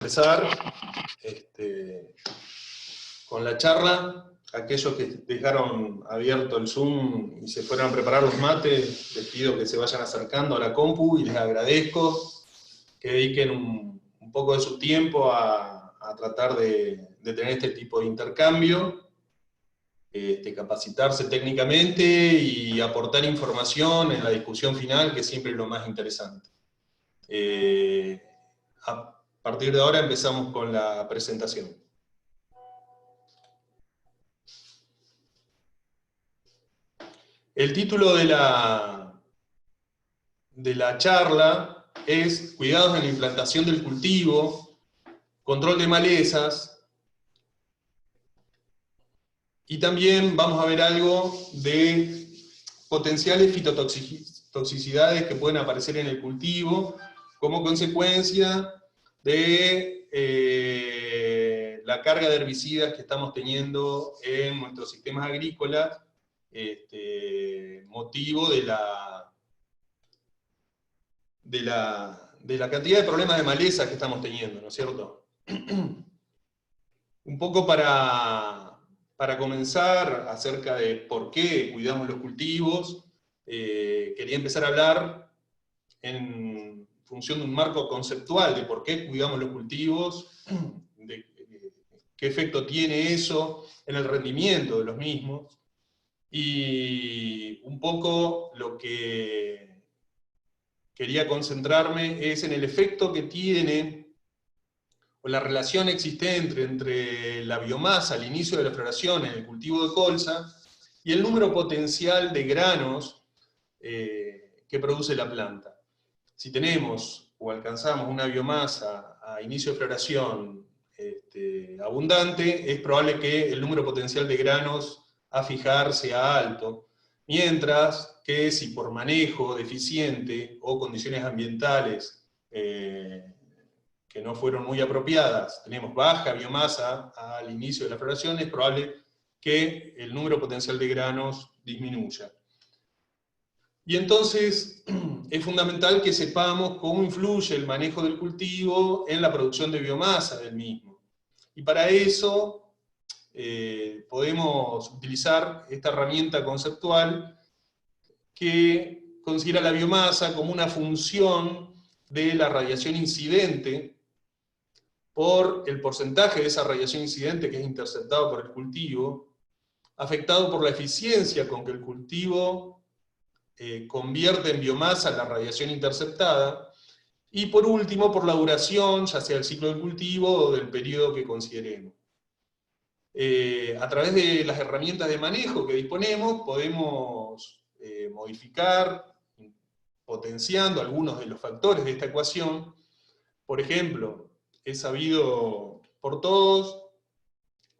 Empezar con la charla. Aquellos que dejaron abierto el Zoom y se fueron a preparar los mates, les pido que se vayan acercando a la compu y les agradezco que dediquen un poco de su tiempo a tratar de tener este tipo de intercambio, capacitarse técnicamente y aportar información en la discusión final, que siempre es lo más interesante. A partir de ahora empezamos con la presentación. El título de la charla es Cuidados en la implantación del cultivo, control de malezas, y también vamos a ver algo de potenciales fitotoxicidades que pueden aparecer en el cultivo como consecuencia de la carga de herbicidas que estamos teniendo en nuestros sistemas agrícolas, motivo de la cantidad de problemas de maleza que estamos teniendo, ¿no es cierto? Un poco para comenzar acerca de por qué cuidamos los cultivos, quería empezar a hablar en función de un marco conceptual de por qué cuidamos los cultivos, de qué efecto tiene eso en el rendimiento de los mismos, y un poco lo que quería concentrarme es en el efecto que tiene, o la relación existente entre la biomasa al inicio de la floración en el cultivo de colza y el número potencial de granos que produce la planta. Si tenemos o alcanzamos una biomasa a inicio de floración abundante, es probable que el número potencial de granos a fijar sea alto, mientras que si por manejo deficiente o condiciones ambientales que no fueron muy apropiadas, tenemos baja biomasa al inicio de la floración, es probable que el número potencial de granos disminuya. Y entonces es fundamental que sepamos cómo influye el manejo del cultivo en la producción de biomasa del mismo. Y para eso podemos utilizar esta herramienta conceptual que considera la biomasa como una función de la radiación incidente por el porcentaje de esa radiación incidente que es interceptado por el cultivo, afectado por la eficiencia con que el cultivo convierte en biomasa la radiación interceptada, y por último por la duración, ya sea el ciclo del cultivo o del periodo que consideremos. A través de las herramientas de manejo que disponemos, podemos modificar, potenciando algunos de los factores de esta ecuación. Por ejemplo, es sabido por todos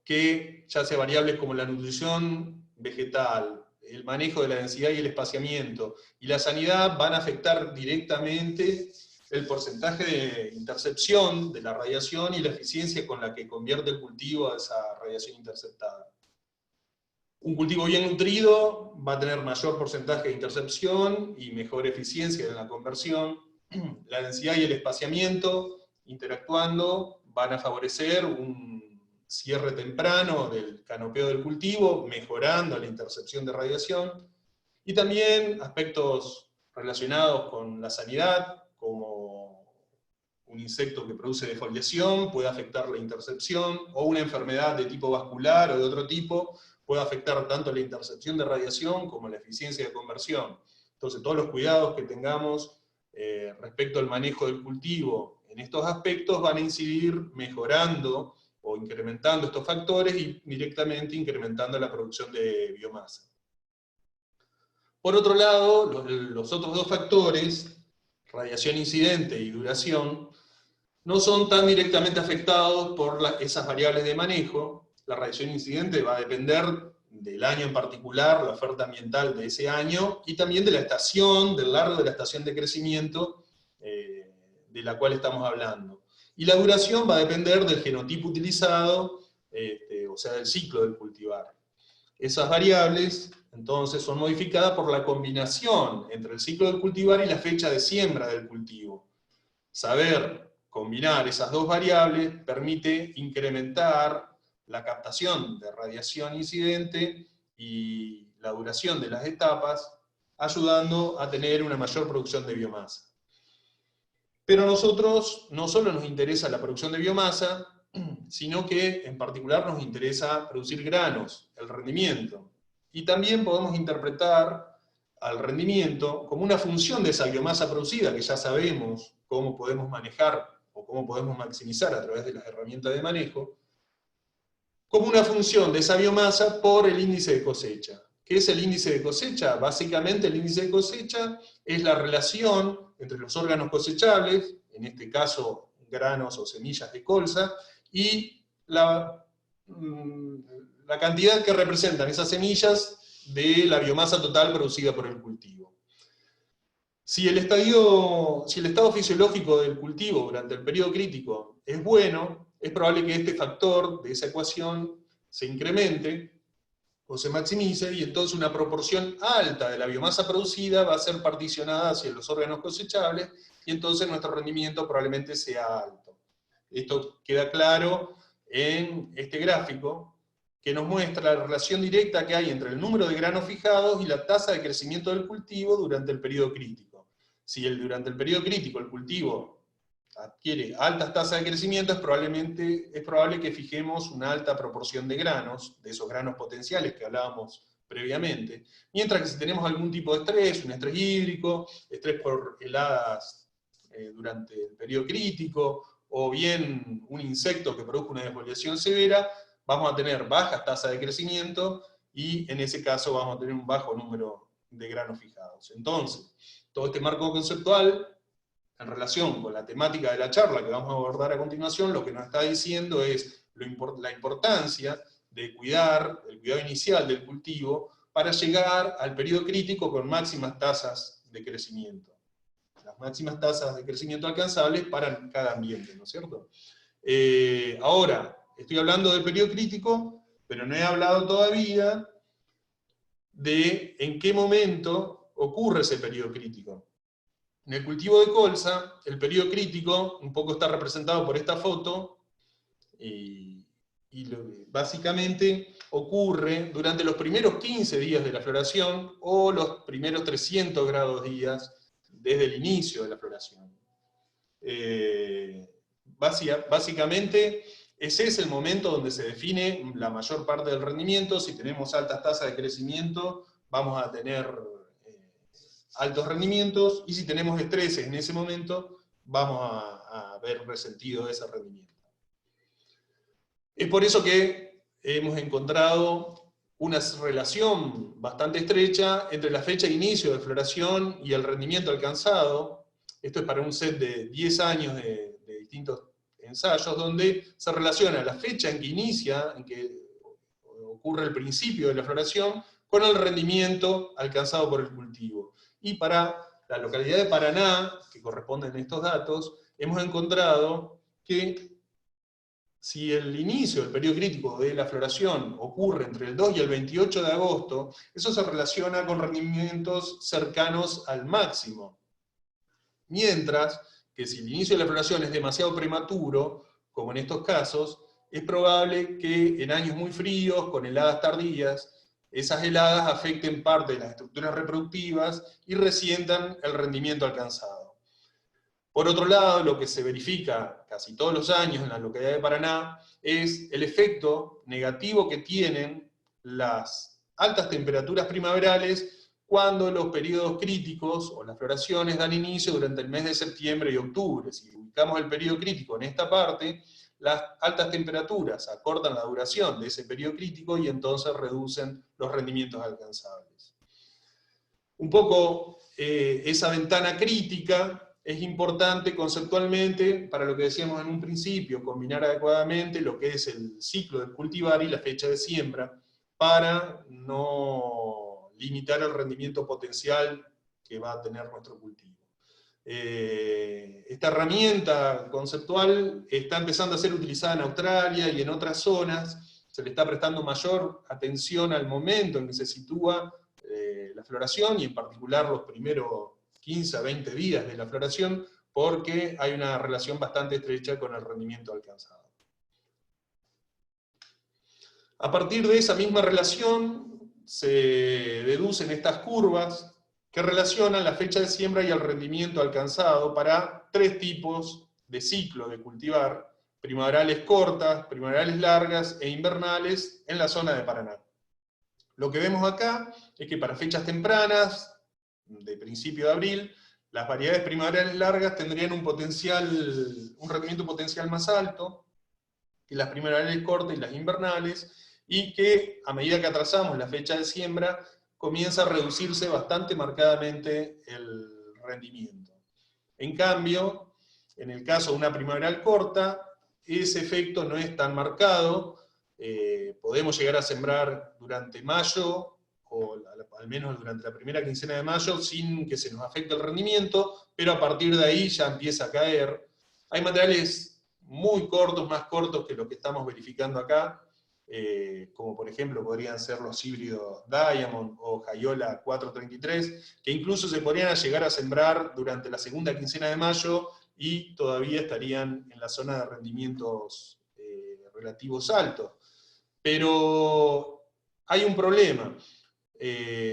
que ya sea variables como la nutrición vegetal, el manejo de la densidad y el espaciamiento, y la sanidad van a afectar directamente el porcentaje de intercepción de la radiación y la eficiencia con la que convierte el cultivo a esa radiación interceptada. Un cultivo bien nutrido va a tener mayor porcentaje de intercepción y mejor eficiencia en la conversión. La densidad y el espaciamiento, interactuando, van a favorecer un cierre temprano del canopeo del cultivo, mejorando la intercepción de radiación, y también aspectos relacionados con la sanidad, como un insecto que produce defoliación puede afectar la intercepción, o una enfermedad de tipo vascular o de otro tipo puede afectar tanto la intercepción de radiación como la eficiencia de conversión. Entonces todos los cuidados que tengamos respecto al manejo del cultivo en estos aspectos van a incidir mejorando o incrementando estos factores y directamente incrementando la producción de biomasa. Por otro lado, los otros dos factores, radiación incidente y duración, no son tan directamente afectados por esas variables de manejo. La radiación incidente va a depender del año en particular, la oferta ambiental de ese año, y también de la estación, del largo de la estación de crecimiento de la cual estamos hablando. Y la duración va a depender del genotipo utilizado, o sea, del ciclo del cultivar. Esas variables, entonces, son modificadas por la combinación entre el ciclo del cultivar y la fecha de siembra del cultivo. Saber combinar esas dos variables permite incrementar la captación de radiación incidente y la duración de las etapas, ayudando a tener una mayor producción de biomasa. Pero a nosotros no solo nos interesa la producción de biomasa, sino que en particular nos interesa producir granos, el rendimiento. Y también podemos interpretar al rendimiento como una función de esa biomasa producida, que ya sabemos cómo podemos manejar o cómo podemos maximizar a través de las herramientas de manejo, como una función de esa biomasa por el índice de cosecha. ¿Qué es el índice de cosecha? Básicamente el índice de cosecha es la relación entre los órganos cosechables, en este caso granos o semillas de colza, y la cantidad que representan esas semillas de la biomasa total producida por el cultivo. Si el estado fisiológico del cultivo durante el periodo crítico es bueno, es probable que este factor de esa ecuación se incremente o se maximice, y entonces una proporción alta de la biomasa producida va a ser particionada hacia los órganos cosechables, y entonces nuestro rendimiento probablemente sea alto. Esto queda claro en este gráfico, que nos muestra la relación directa que hay entre el número de granos fijados y la tasa de crecimiento del cultivo durante el periodo crítico. Si durante el periodo crítico el cultivo adquiere altas tasas de crecimiento, es probable que fijemos una alta proporción de granos, de esos granos potenciales que hablábamos previamente, mientras que si tenemos algún tipo de estrés, un estrés hídrico, estrés por heladas durante el periodo crítico, o bien un insecto que produzca una defoliación severa, vamos a tener bajas tasas de crecimiento, y en ese caso vamos a tener un bajo número de granos fijados. Entonces, todo este marco conceptual, en relación con la temática de la charla que vamos a abordar a continuación, lo que nos está diciendo es la importancia de cuidar, el cuidado inicial del cultivo, para llegar al periodo crítico con máximas tasas de crecimiento. Las máximas tasas de crecimiento alcanzables para cada ambiente, ¿no es cierto? Ahora, estoy hablando del periodo crítico, pero no he hablado todavía de en qué momento ocurre ese periodo crítico. En el cultivo de colza, el periodo crítico un poco está representado por esta foto, básicamente ocurre durante los primeros 15 días de la floración, o los primeros 300 grados días desde el inicio de la floración. Básicamente, ese es el momento donde se define la mayor parte del rendimiento. Si tenemos altas tasas de crecimiento, vamos a tener altos rendimientos, y si tenemos estreses en ese momento, vamos a ver resentido ese rendimiento. Es por eso que hemos encontrado una relación bastante estrecha entre la fecha de inicio de floración y el rendimiento alcanzado. Esto es para un set de 10 años de distintos ensayos, donde se relaciona la fecha en que inicia, en que ocurre el principio de la floración, con el rendimiento alcanzado por el cultivo. Y para la localidad de Paraná, que corresponden a estos datos, hemos encontrado que si el inicio del periodo crítico de la floración ocurre entre el 2 y el 28 de agosto, eso se relaciona con rendimientos cercanos al máximo. Mientras que si el inicio de la floración es demasiado prematuro, como en estos casos, es probable que en años muy fríos, con heladas tardías, esas heladas afecten parte de las estructuras reproductivas y resientan el rendimiento alcanzado. Por otro lado, lo que se verifica casi todos los años en la localidad de Paraná es el efecto negativo que tienen las altas temperaturas primaverales cuando los periodos críticos o las floraciones dan inicio durante el mes de septiembre y octubre. Si ubicamos el periodo crítico en esta parte, las altas temperaturas acortan la duración de ese periodo crítico y entonces reducen los rendimientos alcanzables. Un poco esa ventana crítica es importante conceptualmente para lo que decíamos en un principio, combinar adecuadamente lo que es el ciclo del cultivar y la fecha de siembra, para no limitar el rendimiento potencial que va a tener nuestro cultivo. Esta herramienta conceptual está empezando a ser utilizada en Australia y en otras zonas. Se le está prestando mayor atención al momento en que se sitúa la floración, y en particular los primeros 15 a 20 días de la floración, porque hay una relación bastante estrecha con el rendimiento alcanzado. A partir de esa misma relación se deducen estas curvas que relacionan la fecha de siembra y el rendimiento alcanzado para 3 tipos de ciclo de cultivar: primaverales cortas, primaverales largas e invernales en la zona de Paraná. Lo que vemos acá es que para fechas tempranas, de principio de abril, las variedades primaverales largas tendrían un rendimiento potencial más alto que las primaverales cortas y las invernales, y que a medida que atrasamos la fecha de siembra, comienza a reducirse bastante marcadamente el rendimiento. En cambio, en el caso de una primaveral corta, ese efecto no es tan marcado. Podemos llegar a sembrar durante mayo, o al menos durante la primera quincena de mayo, sin que se nos afecte el rendimiento, pero a partir de ahí ya empieza a caer. Hay materiales muy cortos, más cortos que lo que estamos verificando acá, como por ejemplo podrían ser los híbridos Diamond o Jayola 433, que incluso se podrían llegar a sembrar durante la segunda quincena de mayo y todavía estarían en la zona de rendimientos relativos altos. Pero hay un problema.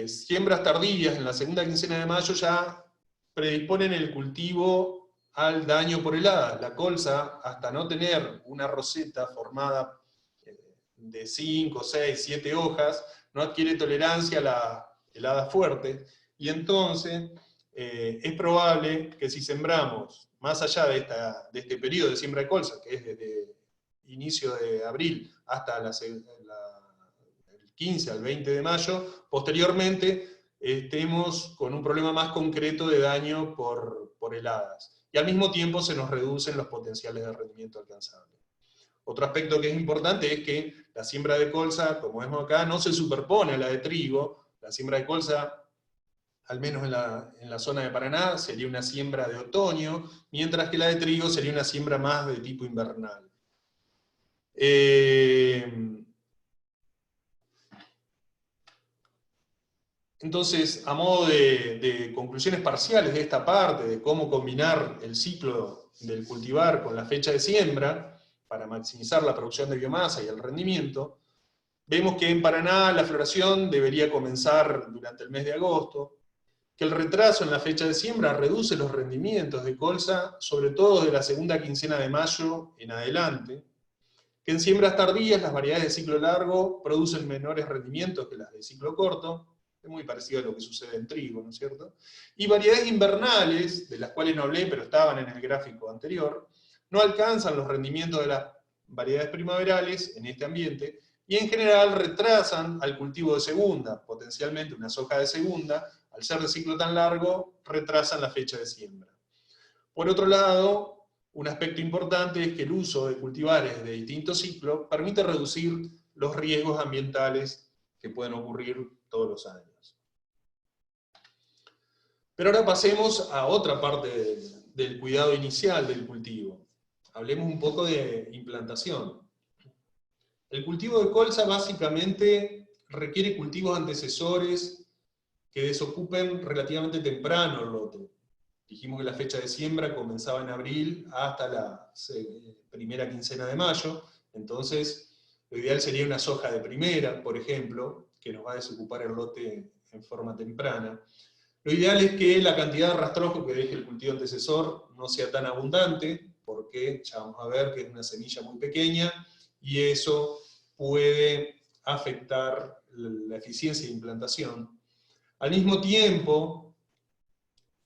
Siembras tardías en la segunda quincena de mayo ya predisponen el cultivo al daño por heladas. La colza, hasta no tener una roseta formada de 5, 6, 7 hojas, no adquiere tolerancia a la helada fuerte, y entonces es probable que si sembramos más allá de este periodo de siembra de colza, que es desde inicio de abril hasta el 15 al 20 de mayo, posteriormente estemos con un problema más concreto de daño por heladas. Y al mismo tiempo se nos reducen los potenciales de rendimiento alcanzable. Otro aspecto que es importante es que la siembra de colza, como vemos acá, no se superpone a la de trigo. La siembra de colza, al menos en la zona de Paraná, sería una siembra de otoño, mientras que la de trigo sería una siembra más de tipo invernal. Entonces, a modo de conclusiones parciales de esta parte, de cómo combinar el ciclo del cultivar con la fecha de siembra, para maximizar la producción de biomasa y el rendimiento, vemos que en Paraná la floración debería comenzar durante el mes de agosto, que el retraso en la fecha de siembra reduce los rendimientos de colza, sobre todo de la segunda quincena de mayo en adelante, que en siembras tardías las variedades de ciclo largo producen menores rendimientos que las de ciclo corto, es muy parecido a lo que sucede en trigo, ¿no es cierto? Y variedades invernales, de las cuales no hablé, pero estaban en el gráfico anterior, no alcanzan los rendimientos de las variedades primaverales en este ambiente, y en general retrasan al cultivo de segunda, potencialmente una soja de segunda, al ser de ciclo tan largo, retrasan la fecha de siembra. Por otro lado, un aspecto importante es que el uso de cultivares de distintos ciclos permite reducir los riesgos ambientales que pueden ocurrir todos los años. Pero ahora pasemos a otra parte del cuidado inicial del cultivo. Hablemos un poco de implantación. El cultivo de colza básicamente requiere cultivos antecesores que desocupen relativamente temprano el lote. Dijimos que la fecha de siembra comenzaba en abril hasta la primera quincena de mayo, entonces lo ideal sería una soja de primera, por ejemplo, que nos va a desocupar el lote en forma temprana. Lo ideal es que la cantidad de rastrojo que deje el cultivo antecesor no sea tan abundante, porque ya vamos a ver que es una semilla muy pequeña, y eso puede afectar la eficiencia de implantación. Al mismo tiempo,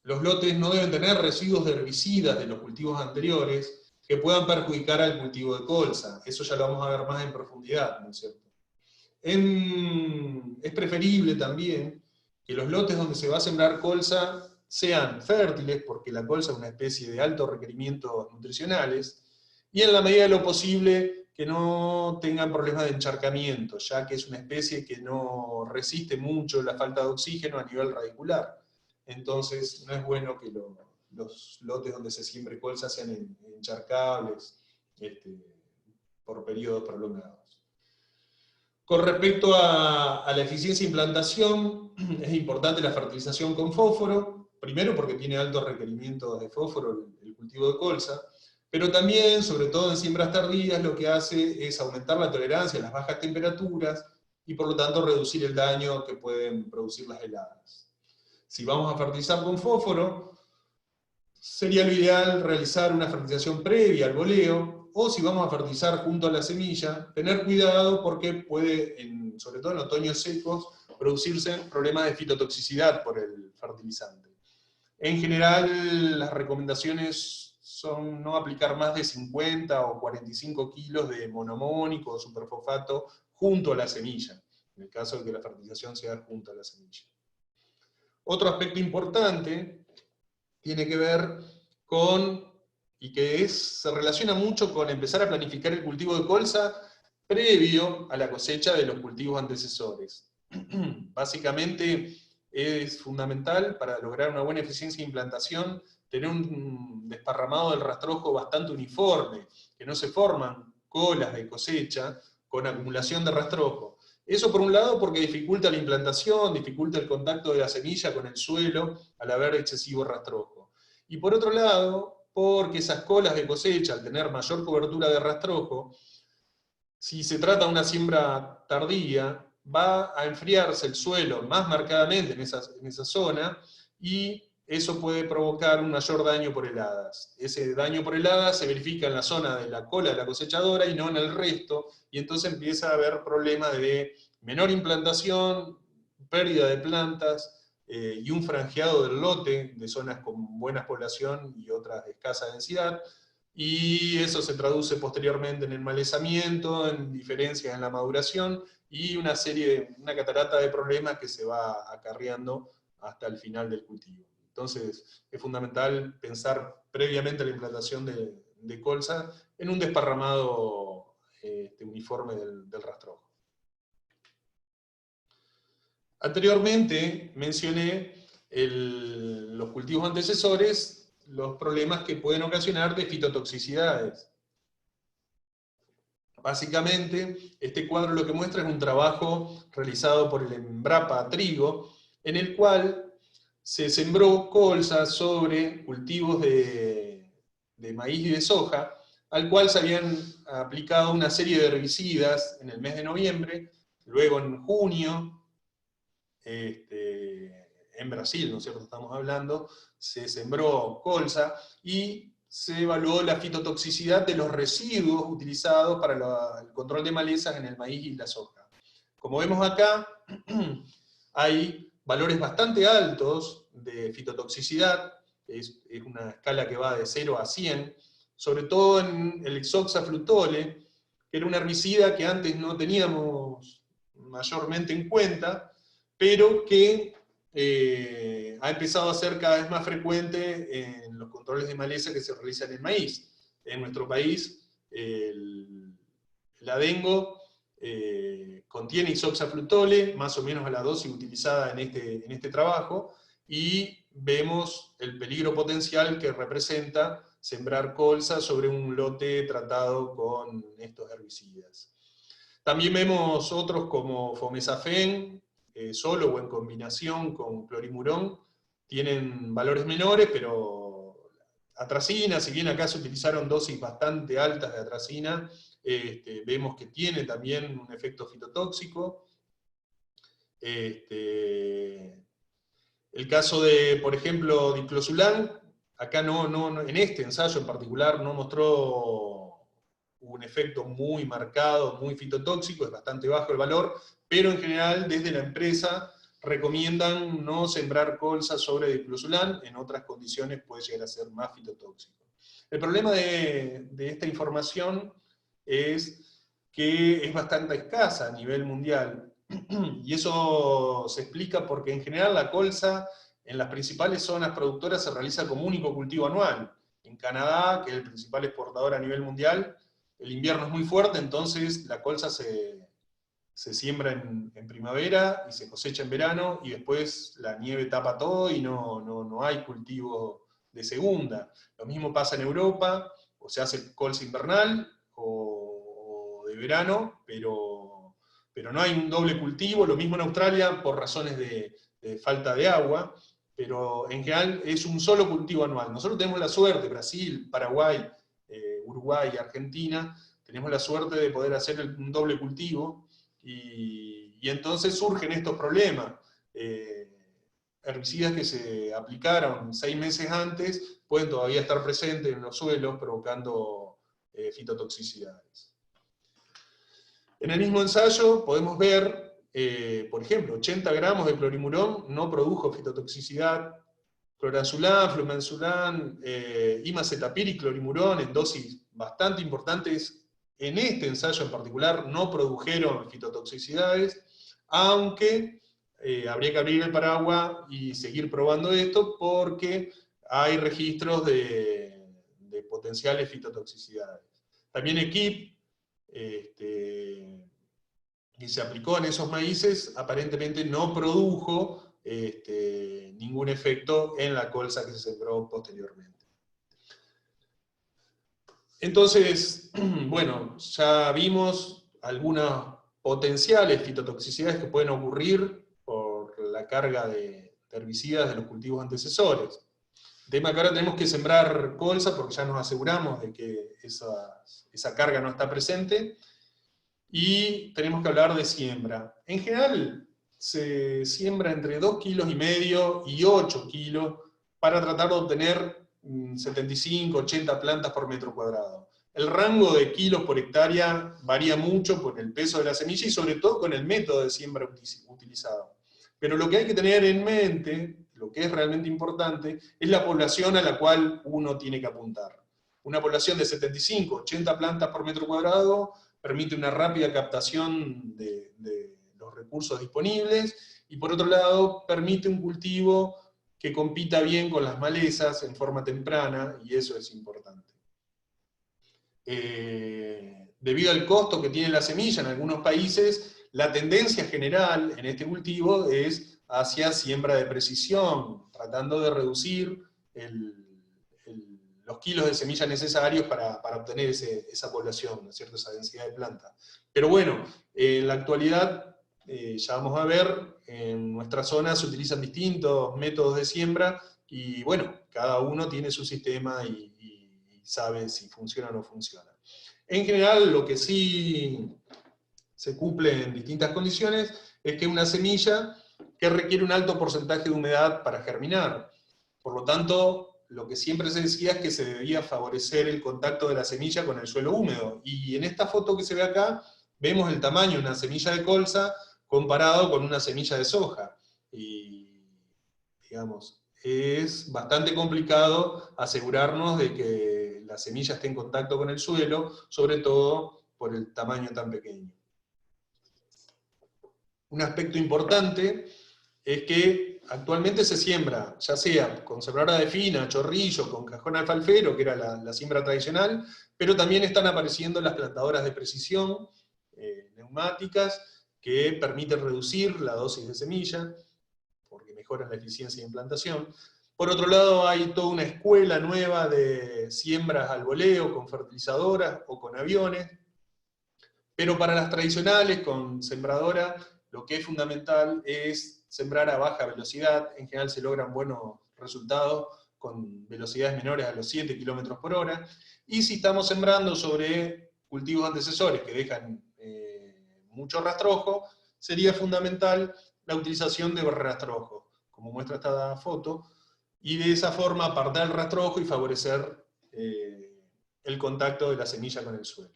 los lotes no deben tener residuos de herbicidas de los cultivos anteriores que puedan perjudicar al cultivo de colza. Eso ya lo vamos a ver más en profundidad, ¿no es cierto? Es preferible también que los lotes donde se va a sembrar colza sean fértiles, porque la colza es una especie de alto requerimientos nutricionales, y en la medida de lo posible que no tengan problemas de encharcamiento, ya que es una especie que no resiste mucho la falta de oxígeno a nivel radicular. Entonces no es bueno que los lotes donde se siembre colza sean encharcables por periodos prolongados. Con respecto a la eficiencia de implantación, es importante la fertilización con fósforo. primero porque tiene altos requerimientos de fósforo el cultivo de colza, pero también, sobre todo en siembras tardías, lo que hace es aumentar la tolerancia a las bajas temperaturas y por lo tanto reducir el daño que pueden producir las heladas. Si vamos a fertilizar con fósforo, sería lo ideal realizar una fertilización previa al boleo, o si vamos a fertilizar junto a la semilla, tener cuidado porque puede, sobre todo en otoños secos, producirse problemas de fitotoxicidad por el fertilizante. En general, las recomendaciones son no aplicar más de 50 o 45 kilos de monomónico o superfosfato junto a la semilla, en el caso de que la fertilización sea junto a la semilla. Otro aspecto importante tiene que ver con, y que se relaciona mucho con empezar a planificar el cultivo de colza previo a la cosecha de los cultivos antecesores. Básicamente es fundamental para lograr una buena eficiencia de implantación tener un desparramado del rastrojo bastante uniforme, que no se forman colas de cosecha con acumulación de rastrojo. Eso por un lado porque dificulta la implantación, dificulta el contacto de la semilla con el suelo al haber excesivo rastrojo. Y por otro lado, porque esas colas de cosecha, al tener mayor cobertura de rastrojo, si se trata de una siembra tardía, va a enfriarse el suelo más marcadamente en esa zona, y eso puede provocar un mayor daño por heladas. Ese daño por heladas se verifica en la zona de la cola de la cosechadora y no en el resto, y entonces empieza a haber problemas de menor implantación, pérdida de plantas, y un franjeado del lote de zonas con buena población y otras de escasa densidad, y eso se traduce posteriormente en enmalezamiento, en diferencias en la maduración, y una catarata de problemas que se va acarreando hasta el final del cultivo. Entonces, es fundamental pensar previamente la implantación de colza en un desparramado uniforme del rastrojo. Anteriormente mencioné los cultivos antecesores, los problemas que pueden ocasionar de fitotoxicidades. Básicamente, este cuadro lo que muestra es un trabajo realizado por el Embrapa Trigo, en el cual se sembró colza sobre cultivos de maíz y de soja, al cual se habían aplicado una serie de herbicidas en el mes de noviembre, luego en junio, en Brasil, ¿no es cierto?, estamos hablando, se sembró colza y se evaluó la fitotoxicidad de los residuos utilizados para el control de malezas en el maíz y la soja. Como vemos acá, hay valores bastante altos de fitotoxicidad, es una escala que va de 0 a 100, sobre todo en el Hexoxaflutole, que era un herbicida que antes no teníamos mayormente en cuenta, pero que ha empezado a ser cada vez más frecuente en los controles de maleza que se realizan en maíz. En nuestro país, el adengo contiene isoxaflutole, más o menos a la dosis utilizada en este trabajo, y vemos el peligro potencial que representa sembrar colza sobre un lote tratado con estos herbicidas. También vemos otros como fomesafen, solo o en combinación con clorimurón, tienen valores menores, pero atracina, si bien acá se utilizaron dosis bastante altas de atracina, vemos que tiene también un efecto fitotóxico. El caso de, por ejemplo, diclosulan, acá en este ensayo en particular no mostró un efecto muy marcado, muy fitotóxico, es bastante bajo el valor, pero en general desde la empresa recomiendan no sembrar colza sobre diclosulan, en otras condiciones puede llegar a ser más fitotóxico. El problema de esta información es que es bastante escasa a nivel mundial, y eso se explica porque en general la colza en las principales zonas productoras se realiza como único cultivo anual. En Canadá, que es el principal exportador a nivel mundial, el invierno es muy fuerte, entonces la colza se siembra en primavera y se cosecha en verano, y después la nieve tapa todo y no hay cultivo de segunda. Lo mismo pasa en Europa, o se hace colza invernal o de verano, pero no hay un doble cultivo. Lo mismo en Australia por razones de falta de agua, pero en general es un solo cultivo anual. Nosotros tenemos la suerte, Brasil, Paraguay, Uruguay, Argentina, tenemos la suerte de poder hacer un doble cultivo, y entonces surgen estos problemas. Herbicidas que se aplicaron 6 meses antes pueden todavía estar presentes en los suelos, provocando fitotoxicidades. En el mismo ensayo podemos ver, por ejemplo, 80 gramos de clorimurón no produjo fitotoxicidad, cloranzulán, flumanzulán, imacetapir y clorimurón en dosis bastante importantes en este ensayo en particular no produjeron fitotoxicidades, aunque habría que abrir el paraguas y seguir probando esto porque hay registros de potenciales fitotoxicidades. También EQIP, que se aplicó en esos maíces, aparentemente no produjo ningún efecto en la colza que se sembró posteriormente. Entonces, bueno, ya vimos algunas potenciales fitotoxicidades que pueden ocurrir por la carga de herbicidas de los cultivos antecesores. El tema que ahora tenemos que sembrar colza porque ya nos aseguramos de que esa carga no está presente, y tenemos que hablar de siembra. En general, se siembra entre 2,5 kilos y 8 kilos para tratar de obtener 75, 80 plantas por metro cuadrado. El rango de kilos por hectárea varía mucho por el peso de la semilla y sobre todo con el método de siembra utilizado. Pero lo que hay que tener en mente, lo que es realmente importante, es la población a la cual uno tiene que apuntar. Una población de 75, 80 plantas por metro cuadrado permite una rápida captación de los recursos disponibles, y por otro lado permite un cultivo que compita bien con las malezas en forma temprana, y eso es importante. Debido al costo que tiene la semilla en algunos países, la tendencia general en este cultivo es hacia siembra de precisión, tratando de reducir los kilos de semilla necesarios para obtener esa población, ¿no es cierto?, esa densidad de planta. Pero bueno, en la actualidad, ya vamos a ver, en nuestra zona se utilizan distintos métodos de siembra, y bueno, cada uno tiene su sistema y sabe si funciona o no funciona. En general, lo que sí se cumple en distintas condiciones es que una semilla que requiere un alto porcentaje de humedad para germinar. Por lo tanto, lo que siempre se decía es que se debía favorecer el contacto de la semilla con el suelo húmedo. Y en esta foto que se ve acá, vemos el tamaño de una semilla de colza comparado con una semilla de soja. Y, digamos, es bastante complicado asegurarnos de que la semilla esté en contacto con el suelo, sobre todo por el tamaño tan pequeño. Un aspecto importante es que actualmente se siembra, ya sea con sembradora de fina, chorrillo, con cajón alfalfero, que era la siembra tradicional, pero también están apareciendo las plantadoras de precisión, neumáticas, que permiten reducir la dosis de semilla, porque mejoran la eficiencia de implantación. Por otro lado, hay toda una escuela nueva de siembras al voleo, con fertilizadoras o con aviones, pero para las tradicionales, con sembradora, lo que es fundamental es sembrar a baja velocidad. En general se logran buenos resultados con velocidades menores a los 7 km por hora, y si estamos sembrando sobre cultivos antecesores que dejan mucho rastrojo, sería fundamental la utilización de rastrojo, como muestra esta foto, y de esa forma apartar el rastrojo y favorecer el contacto de la semilla con el suelo.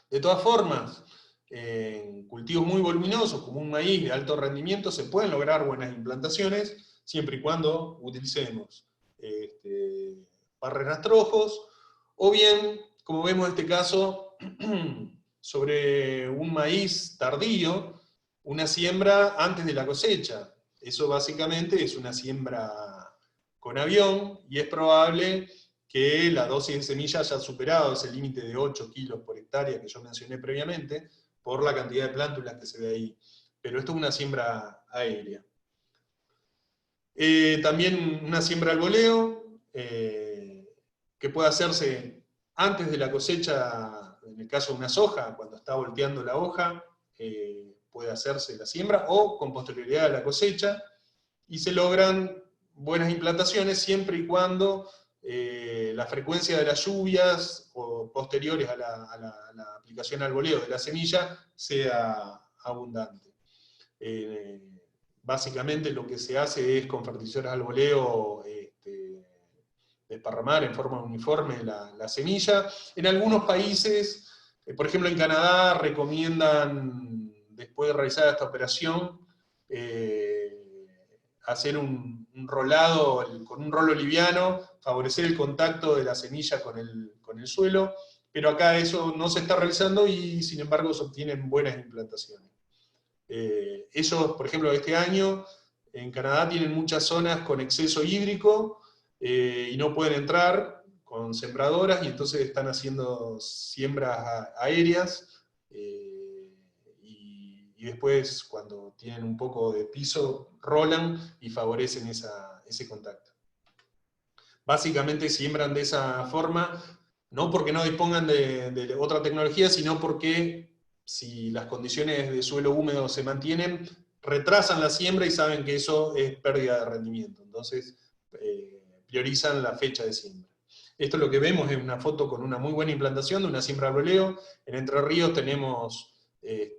De todas formas, en cultivos muy voluminosos, como un maíz de alto rendimiento, se pueden lograr buenas implantaciones, siempre y cuando utilicemos barrerastrojos, o bien, como vemos en este caso, sobre un maíz tardío, una siembra antes de la cosecha. Eso básicamente es una siembra con avión, y es probable que la dosis de semilla haya superado ese límite de 8 kilos por hectárea que yo mencioné previamente, por la cantidad de plántulas que se ve ahí. Pero esto es una siembra aérea. También una siembra al voleo, que puede hacerse antes de la cosecha, en el caso de una soja, cuando está volteando la hoja, puede hacerse la siembra, o con posterioridad a la cosecha. y se logran buenas implantaciones siempre y cuando la frecuencia de las lluvias o posteriores a la aplicación al boleo de la semilla sea abundante. Básicamente lo que se hace es con fertilizadores al boleo desparramar en forma uniforme la semilla. En algunos países, por ejemplo en Canadá, recomiendan, después de realizar esta operación, hacer un rolado con un rolo liviano, favorecer el contacto de la semilla con el suelo, pero acá eso no se está realizando y sin embargo se obtienen buenas implantaciones. Ellos, por ejemplo, este año en Canadá tienen muchas zonas con exceso hídrico y no pueden entrar con sembradoras, y entonces están haciendo siembras aéreas, y después, cuando tienen un poco de piso, rolan y favorecen ese contacto. Básicamente siembran de esa forma, no porque no dispongan de otra tecnología, sino porque si las condiciones de suelo húmedo se mantienen, retrasan la siembra y saben que eso es pérdida de rendimiento. Entonces, priorizan la fecha de siembra. Esto lo que vemos es una foto con una muy buena implantación de una siembra al boleo. En Entre Ríos tenemos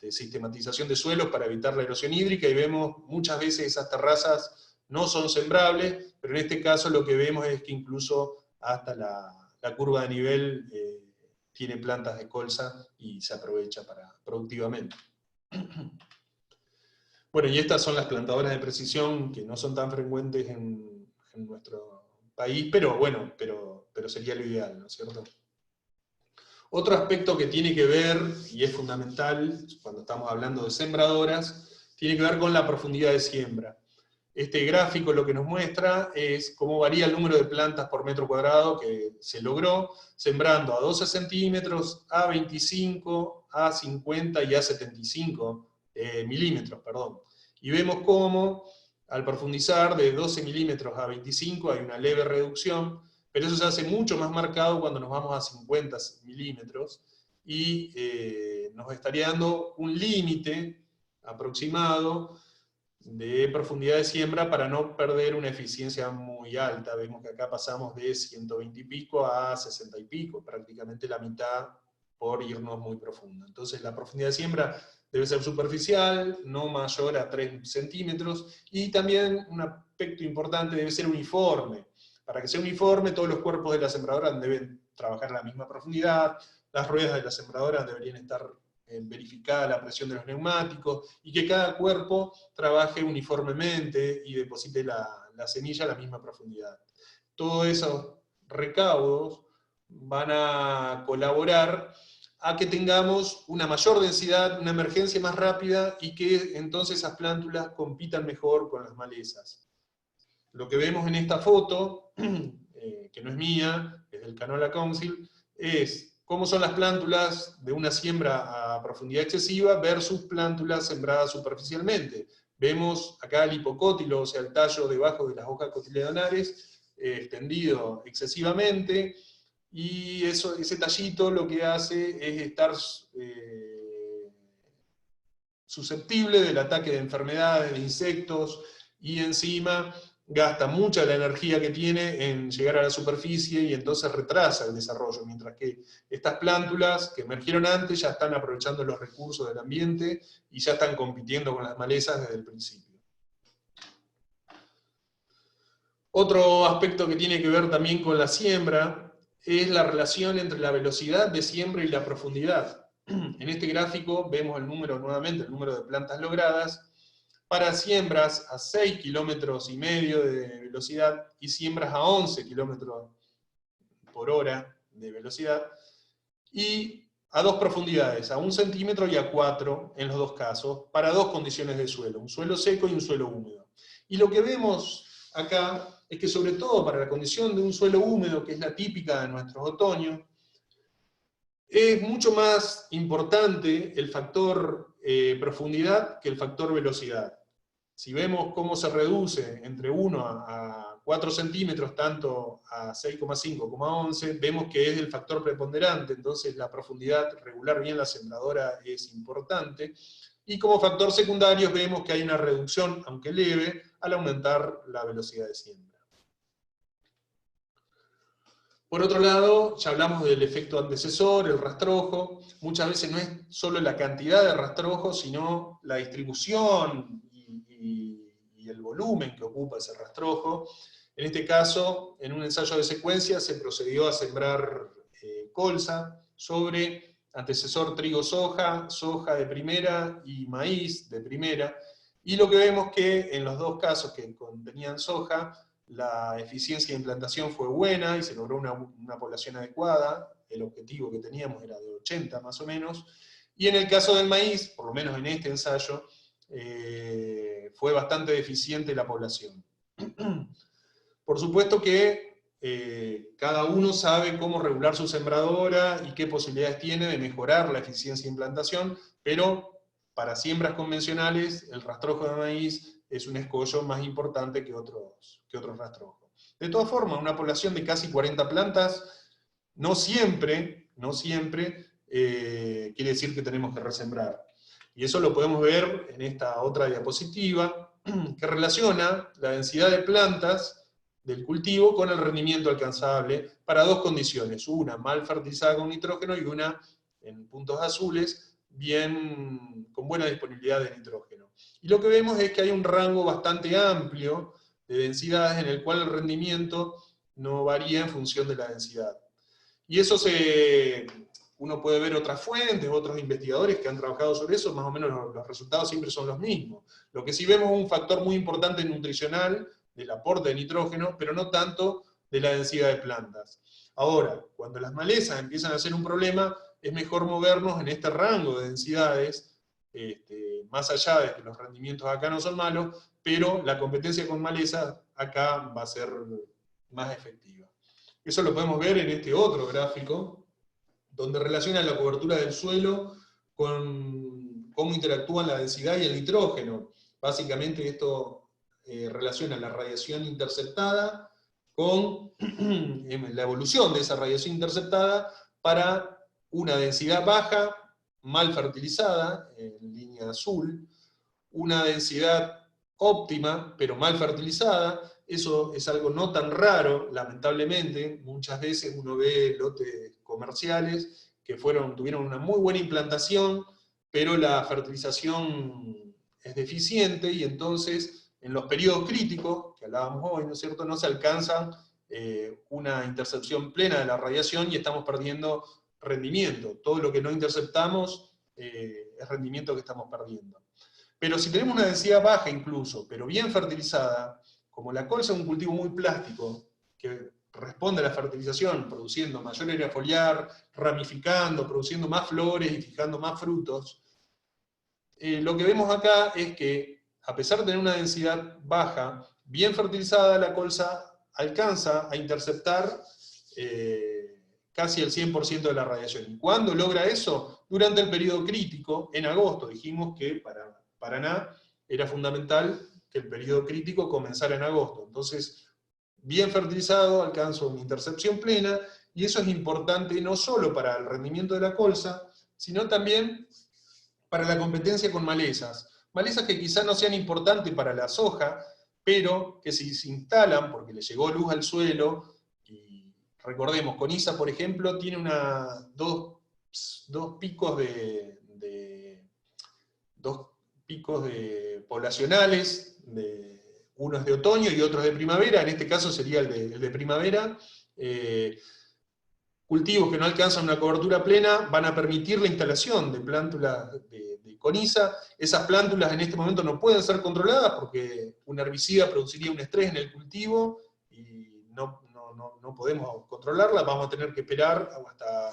sistematización de suelos para evitar la erosión hídrica, y vemos muchas veces esas terrazas no son sembrables, pero en este caso lo que vemos es que incluso hasta la curva de nivel tiene plantas de colza y se aprovecha productivamente. Bueno, y estas son las plantadoras de precisión, que no son tan frecuentes en nuestro país, pero bueno, pero sería lo ideal, ¿no es cierto? Otro aspecto que tiene que ver, y es fundamental cuando estamos hablando de sembradoras, tiene que ver con la profundidad de siembra. Este gráfico lo que nos muestra es cómo varía el número de plantas por metro cuadrado que se logró, sembrando a 12 centímetros, a 25, a 50 y a 75 milímetros, perdón. Y vemos cómo, al profundizar de 12 milímetros a 25 hay una leve reducción, pero eso se hace mucho más marcado cuando nos vamos a 50 milímetros, y nos estaría dando un límite aproximado de profundidad de siembra para no perder una eficiencia muy alta. Vemos que acá pasamos de 120 y pico a 60 y pico, prácticamente la mitad por irnos muy profundo. Entonces la profundidad de siembra debe ser superficial, no mayor a 3 centímetros, y también un aspecto importante, debe ser uniforme. Para que sea uniforme, todos los cuerpos de la sembradora deben trabajar a la misma profundidad, las ruedas de la sembradora deberían estar verificada la presión de los neumáticos, y que cada cuerpo trabaje uniformemente y deposite la semilla a la misma profundidad. Todos esos recaudos van a colaborar a que tengamos una mayor densidad, una emergencia más rápida, y que entonces esas plántulas compitan mejor con las malezas. Lo que vemos en esta foto, que no es mía, es del Canola Council, es cómo son las plántulas de una siembra a profundidad excesiva versus plántulas sembradas superficialmente. Vemos acá el hipocótilo, o sea, el tallo debajo de las hojas cotiledonares, extendido excesivamente, y ese tallito lo que hace es estar susceptible del ataque de enfermedades, de insectos, y encima gasta mucha de la energía que tiene en llegar a la superficie, y entonces retrasa el desarrollo, mientras que estas plántulas que emergieron antes ya están aprovechando los recursos del ambiente y ya están compitiendo con las malezas desde el principio. Otro aspecto que tiene que ver también con la siembra es la relación entre la velocidad de siembra y la profundidad. En este gráfico vemos el número, nuevamente, el número de plantas logradas para siembras a 6,5 kilómetros de velocidad y siembras a 11 kilómetros por hora de velocidad, y a dos profundidades, a 1 centímetro y a 4 en los dos casos, para dos condiciones de suelo, un suelo seco y un suelo húmedo. Y lo que vemos acá es que, sobre todo para la condición de un suelo húmedo, que es la típica de nuestros otoños, es mucho más importante el factor profundidad que el factor velocidad. Si vemos cómo se reduce entre 1 a 4 centímetros, tanto a 6,5 como a 11, vemos que es el factor preponderante, entonces la profundidad, regular bien la sembradora es importante. Y como factor secundario vemos que hay una reducción, aunque leve, al aumentar la velocidad de siembra. Por otro lado, ya hablamos del efecto antecesor, el rastrojo. Muchas veces no es solo la cantidad de rastrojo, sino la distribución y el volumen que ocupa ese rastrojo. En este caso, en un ensayo de secuencia, se procedió a sembrar colza sobre antecesor trigo-soja, soja de primera y maíz de primera. Y lo que vemos que en los dos casos que contenían soja, la eficiencia de implantación fue buena y se logró una población adecuada. El objetivo que teníamos era de 80 más o menos. Y en el caso del maíz, por lo menos en este ensayo, fue bastante deficiente la población. Por supuesto que cada uno sabe cómo regular su sembradora y qué posibilidades tiene de mejorar la eficiencia de implantación, pero para siembras convencionales el rastrojo de maíz es un escollo más importante que otros rastrojos. De todas formas, una población de casi 40 plantas no siempre quiere decir que tenemos que resembrar. Y eso lo podemos ver en esta otra diapositiva, que relaciona la densidad de plantas del cultivo con el rendimiento alcanzable para dos condiciones, una mal fertilizada con nitrógeno y una, en puntos azules, con buena disponibilidad de nitrógeno. Y lo que vemos es que hay un rango bastante amplio de densidades en el cual el rendimiento no varía en función de la densidad. Y eso uno puede ver otras fuentes, otros investigadores que han trabajado sobre eso, más o menos los resultados siempre son los mismos. Lo que sí vemos es un factor muy importante nutricional del aporte de nitrógeno, pero no tanto de la densidad de plantas. Ahora, cuando las malezas empiezan a ser un problema, es mejor movernos en este rango de densidades, más allá de que los rendimientos acá no son malos, pero la competencia con malezas acá va a ser más efectiva. Eso lo podemos ver en este otro gráfico, donde relaciona la cobertura del suelo con cómo interactúan la densidad y el nitrógeno. Básicamente esto relaciona la radiación interceptada con la evolución de esa radiación interceptada para una densidad baja, mal fertilizada, en línea azul, una densidad óptima, pero mal fertilizada. Eso es algo no tan raro, lamentablemente. Muchas veces uno ve lotes comerciales que tuvieron una muy buena implantación, pero la fertilización es deficiente, y entonces en los periodos críticos, que hablábamos hoy, ¿no es cierto?, no se alcanza una intercepción plena de la radiación y estamos perdiendo rendimiento. Todo lo que no interceptamos es rendimiento que estamos perdiendo. Pero si tenemos una densidad baja incluso, pero bien fertilizada, como la colza es un cultivo muy plástico, que responde a la fertilización, produciendo mayor área foliar, ramificando, produciendo más flores y fijando más frutos, lo que vemos acá es que, a pesar de tener una densidad baja, bien fertilizada, la colza alcanza a interceptar casi el 100% de la radiación. ¿Y cuándo logra eso? Durante el periodo crítico, en agosto. Dijimos que para Paraná era fundamental que el periodo crítico comenzara en agosto. Entonces, bien fertilizado, alcanza una intercepción plena, y eso es importante no solo para el rendimiento de la colza, sino también para la competencia con malezas. Malezas que quizás no sean importantes para la soja, pero que si se instalan porque le llegó luz al suelo, y recordemos, Coniza, por ejemplo, tiene dos picos poblacionales, uno es de otoño y otro es de primavera. En este caso sería el de primavera. Cultivos que no alcanzan una cobertura plena van a permitir la instalación de plántulas de coniza. Esas plántulas en este momento no pueden ser controladas porque un herbicida produciría un estrés en el cultivo y no podemos controlarlas. Vamos a tener que esperar hasta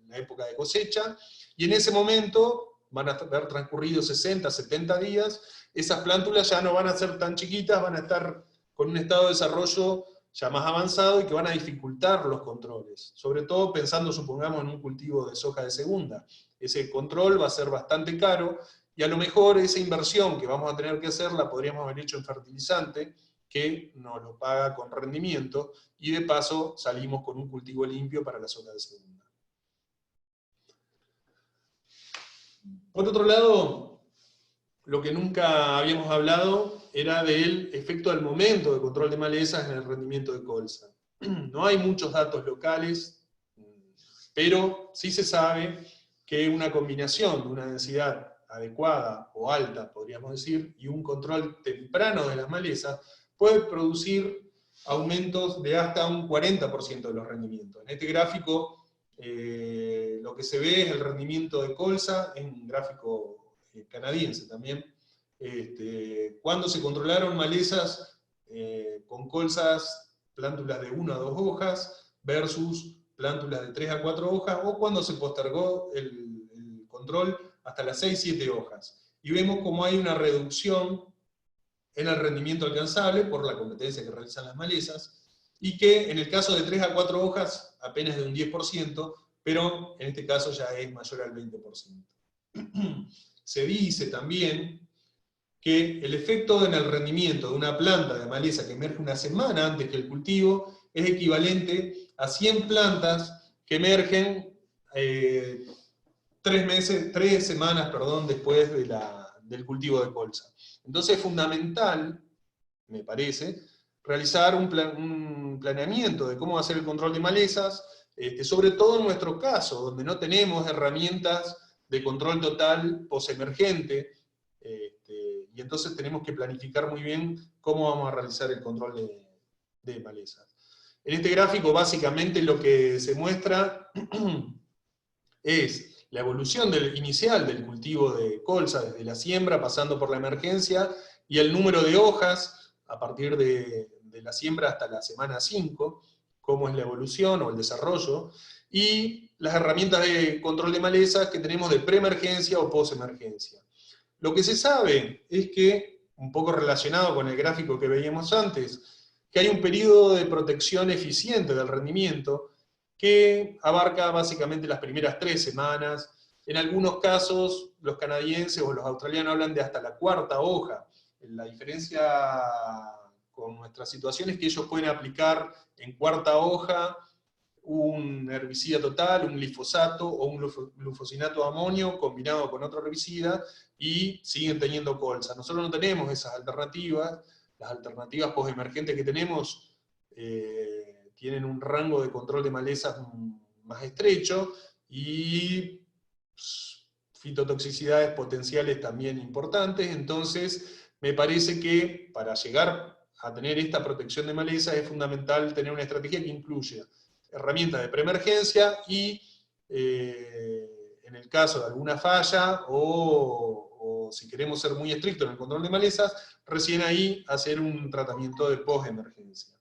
la época de cosecha, y en ese momento van a haber transcurrido 60, 70 días, esas plántulas ya no van a ser tan chiquitas, van a estar con un estado de desarrollo ya más avanzado y que van a dificultar los controles. Sobre todo pensando, supongamos, en un cultivo de soja de segunda. Ese control va a ser bastante caro, y a lo mejor esa inversión que vamos a tener que hacer la podríamos haber hecho en fertilizante, que nos lo paga con rendimiento, y de paso salimos con un cultivo limpio para la zona de segunda. Por otro lado, lo que nunca habíamos hablado era del efecto del momento de control de malezas en el rendimiento de colza. No hay muchos datos locales, pero sí se sabe que una combinación de una densidad adecuada o alta, podríamos decir, y un control temprano de las malezas puede producir aumentos de hasta un 40% de los rendimientos. En este gráfico lo que se ve es el rendimiento de colza, es un gráfico canadiense también, cuando se controlaron malezas con colzas, plántulas de 1 a 2 hojas, versus plántulas de 3 a 4 hojas, o cuando se postergó el control hasta las 6-7 hojas. Y vemos cómo hay una reducción en el rendimiento alcanzable por la competencia que realizan las malezas, y que en el caso de 3 a 4 hojas apenas de un 10%, pero en este caso ya es mayor al 20%. Se dice también que el efecto en el rendimiento de una planta de maleza que emerge una semana antes que el cultivo es equivalente a 100 plantas que emergen 3 semanas después del cultivo de colza. Entonces es fundamental, me parece, realizar un planeamiento de cómo hacer el control de malezas, sobre todo en nuestro caso, donde no tenemos herramientas de control total posemergente, y entonces tenemos que planificar muy bien cómo vamos a realizar el control de malezas. En este gráfico básicamente lo que se muestra es la evolución inicial del cultivo de colza desde la siembra, pasando por la emergencia, y el número de hojas a partir de la siembra hasta la semana 5, cómo es la evolución o el desarrollo, y las herramientas de control de malezas que tenemos de preemergencia o posemergencia. Lo que se sabe es que, un poco relacionado con el gráfico que veíamos antes, que hay un periodo de protección eficiente del rendimiento que abarca básicamente las primeras 3 semanas. En algunos casos, los canadienses o los australianos hablan de hasta la 4ª hoja. La diferencia con nuestra situación es que ellos pueden aplicar en 4ª hoja un herbicida total, un glifosato o un glufosinato de amonio combinado con otro herbicida, y siguen teniendo colza. Nosotros no tenemos esas alternativas. Las alternativas postemergentes que tenemos tienen un rango de control de malezas más estrecho, y fitotoxicidades potenciales también importantes. Entonces me parece que para llegar a tener esta protección de malezas es fundamental tener una estrategia que incluya herramientas de preemergencia y, en el caso de alguna falla, o si queremos ser muy estrictos en el control de malezas, recién ahí hacer un tratamiento de postemergencia.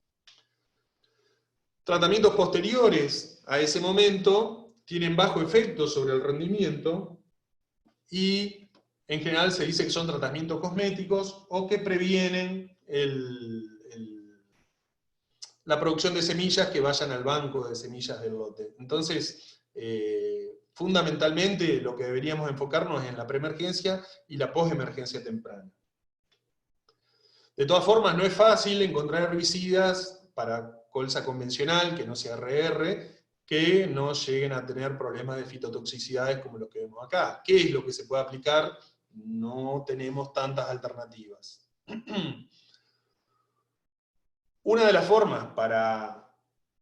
Tratamientos posteriores a ese momento tienen bajo efecto sobre el rendimiento, y en general se dice que son tratamientos cosméticos o que previenen la producción de semillas que vayan al banco de semillas del lote. Entonces, fundamentalmente lo que deberíamos enfocarnos es en la preemergencia y la postemergencia temprana. De todas formas, no es fácil encontrar herbicidas para colza convencional, que no sea RR, que no lleguen a tener problemas de fitotoxicidades como los que vemos acá. ¿Qué es lo que se puede aplicar? No tenemos tantas alternativas. Una de las formas para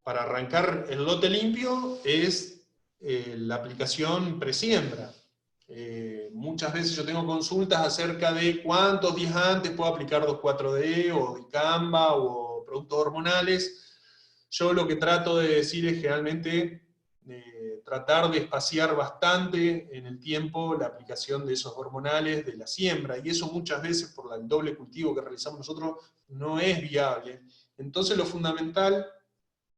arrancar el lote limpio es la aplicación presiembra. Muchas veces yo tengo consultas acerca de cuántos días antes puedo aplicar 2,4-D o dicamba o productos hormonales. Yo lo que trato de decir es generalmente tratar de espaciar bastante en el tiempo la aplicación de esos hormonales de la siembra, y eso muchas veces por el doble cultivo que realizamos nosotros no es viable. Entonces lo fundamental,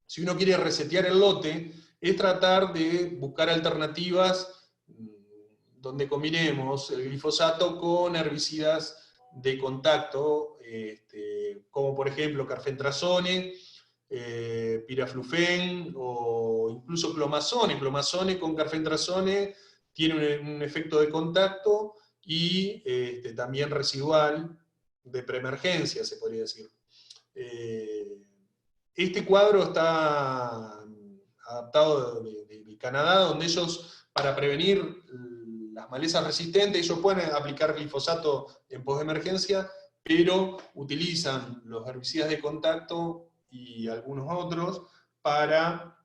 si uno quiere resetear el lote, es tratar de buscar alternativas donde combinemos el glifosato con herbicidas de contacto, como por ejemplo carfentrazone, piraflufen o incluso clomazone. Clomazone con carfentrazone tiene un efecto de contacto y también residual de preemergencia, se podría decir. Este cuadro está adaptado de Canadá, donde ellos, para prevenir las malezas resistentes, ellos pueden aplicar glifosato en postemergencia, pero utilizan los herbicidas de contacto y algunos otros para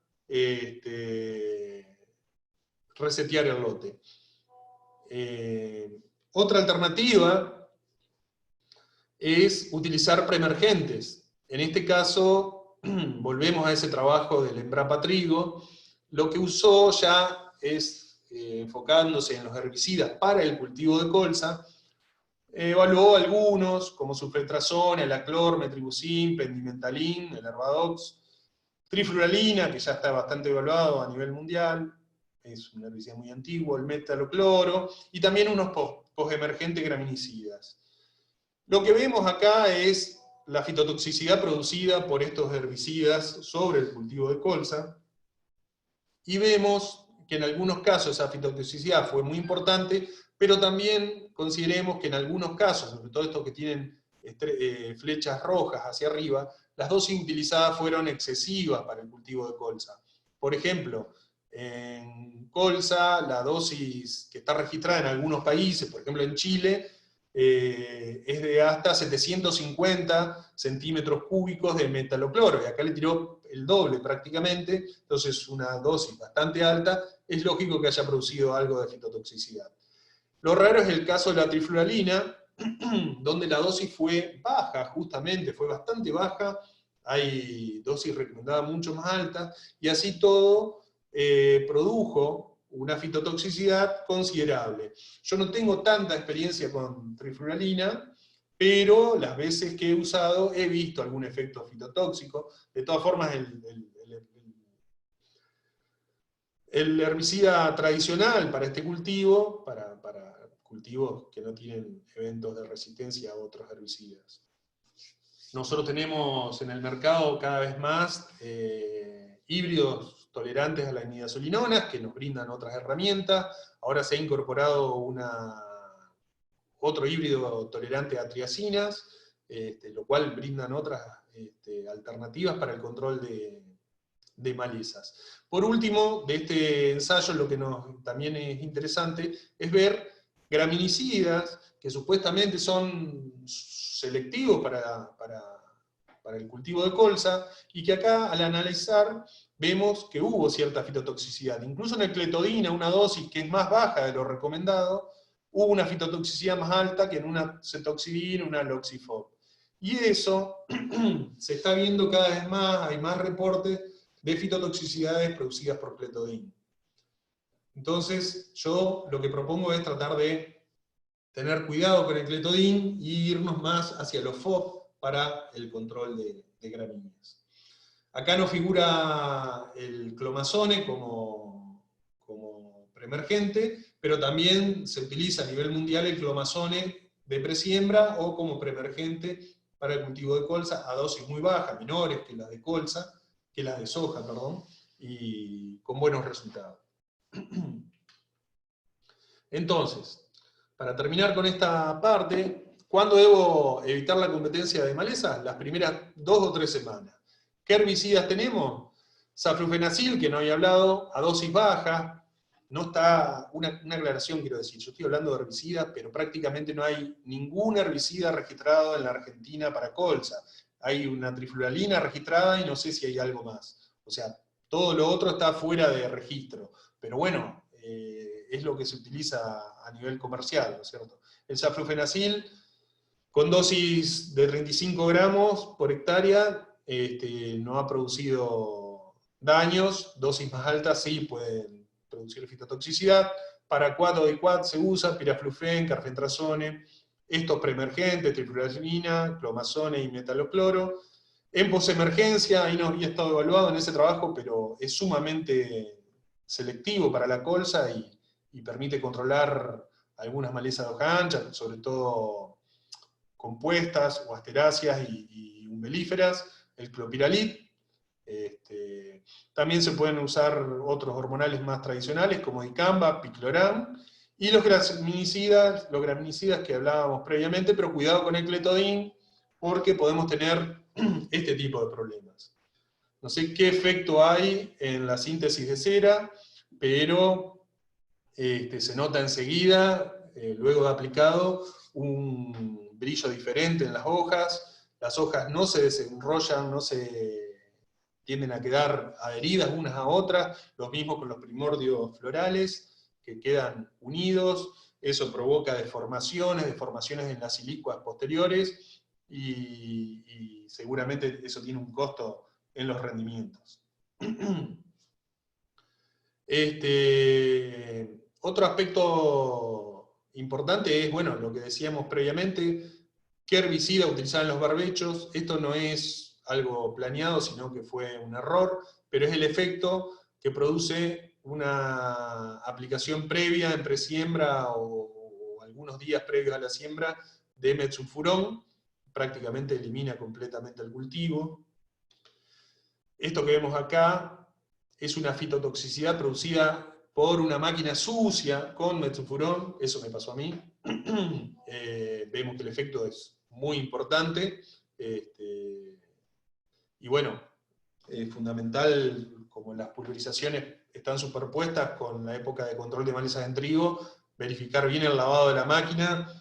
resetear el lote. Otra alternativa es utilizar preemergentes. En este caso, volvemos a ese trabajo del Embrapa Trigo. Lo que usó ya es, enfocándose en los herbicidas para el cultivo de colza, evaluó algunos, como sulfetrazona, el aclor, metribuzin, pendimentalin, el herbadox, trifluralina, que ya está bastante evaluado a nivel mundial, es un herbicida muy antiguo, el metalocloro, y también unos postemergentes graminicidas. Lo que vemos acá es la fitotoxicidad producida por estos herbicidas sobre el cultivo de colza, y vemos que en algunos casos esa fitotoxicidad fue muy importante, pero también consideremos que en algunos casos, sobre todo estos que tienen flechas rojas hacia arriba, las dosis utilizadas fueron excesivas para el cultivo de colza. Por ejemplo, en colza, la dosis que está registrada en algunos países, por ejemplo en Chile, es de hasta 750 centímetros cúbicos de metalocloro, y acá le tiró el doble prácticamente, entonces una dosis bastante alta, es lógico que haya producido algo de fitotoxicidad. Lo raro es el caso de la trifluralina, donde la dosis fue baja, justamente, fue bastante baja, hay dosis recomendadas mucho más altas, y así todo produjo una fitotoxicidad considerable. Yo no tengo tanta experiencia con trifluralina, pero las veces que he usado he visto algún efecto fitotóxico. De todas formas, el herbicida tradicional para este cultivo, para cultivos que no tienen eventos de resistencia a otros herbicidas. Nosotros tenemos en el mercado cada vez más híbridos tolerantes a la imidazolinonas, que nos brindan otras herramientas. Ahora se ha incorporado otro híbrido tolerante a triacinas, lo cual brindan otras alternativas para el control de malezas. Por último, de este ensayo lo que también es interesante es ver graminicidas que supuestamente son selectivos para el cultivo de colza, y que acá al analizar vemos que hubo cierta fitotoxicidad. Incluso en el cletodina, una dosis que es más baja de lo recomendado, hubo una fitotoxicidad más alta que en una cetoxibina, una loxifob. Y eso se está viendo cada vez más, hay más reportes de fitotoxicidades producidas por cletodin. Entonces, yo lo que propongo es tratar de tener cuidado con el cletodin y irnos más hacia los FOB para el control de gramíneas. Acá no figura el clomazone como preemergente, pero también se utiliza a nivel mundial el clomazone de presiembra o como preemergente para el cultivo de colza a dosis muy bajas, menores que las de colza, que las de soja, perdón, y con buenos resultados. Entonces, para terminar con esta parte, ¿cuándo debo evitar la competencia de malezas? Las primeras 2 o 3 semanas. ¿Qué herbicidas tenemos? Saflufenacil, que no había hablado, a dosis baja. No está, una aclaración quiero decir, yo estoy hablando de herbicidas, pero prácticamente no hay ningún herbicida registrado en la Argentina para colza. Hay una trifluralina registrada y no sé si hay algo más. O sea, todo lo otro está fuera de registro. Pero bueno, es lo que se utiliza a nivel comercial, ¿no es cierto? El saflufenacil, con dosis de 35 gramos por hectárea, no ha producido daños. Dosis más altas sí pueden producir fitotoxicidad. Para 4-dicuat se usa piraflufen, carfentrazone, estos preemergentes, trifluralina, clomazone y metalocloro. En posemergencia, ahí no había estado evaluado en ese trabajo, pero es sumamente selectivo para la colza y permite controlar algunas malezas de hoja ancha, sobre todo compuestas o asteráceas y umbelíferas, el clopiralit. También se pueden usar otros hormonales más tradicionales como dicamba, picloram, y los graminicidas que hablábamos previamente, pero cuidado con el cletodin, porque podemos tener este tipo de problemas. No sé qué efecto hay en la síntesis de cera, pero se nota enseguida, luego de aplicado, un brillo diferente en las hojas no se desenrollan, no se tienden a quedar adheridas unas a otras, lo mismo con los primordios florales, que quedan unidos, eso provoca deformaciones en las silicuas posteriores, y seguramente eso tiene un costo en los rendimientos. Otro aspecto importante es, bueno, lo que decíamos previamente, qué herbicida utilizar en los barbechos. Esto no es algo planeado, sino que fue un error, pero es el efecto que produce una aplicación previa en presiembra o algunos días previos a la siembra de metsulfurón. Prácticamente elimina completamente el cultivo. Esto que vemos acá es una fitotoxicidad producida por una máquina sucia con metsulfurón, eso me pasó a mí. Vemos que el efecto es muy importante, y bueno, es fundamental, como las pulverizaciones están superpuestas con la época de control de malezas en trigo, verificar bien el lavado de la máquina,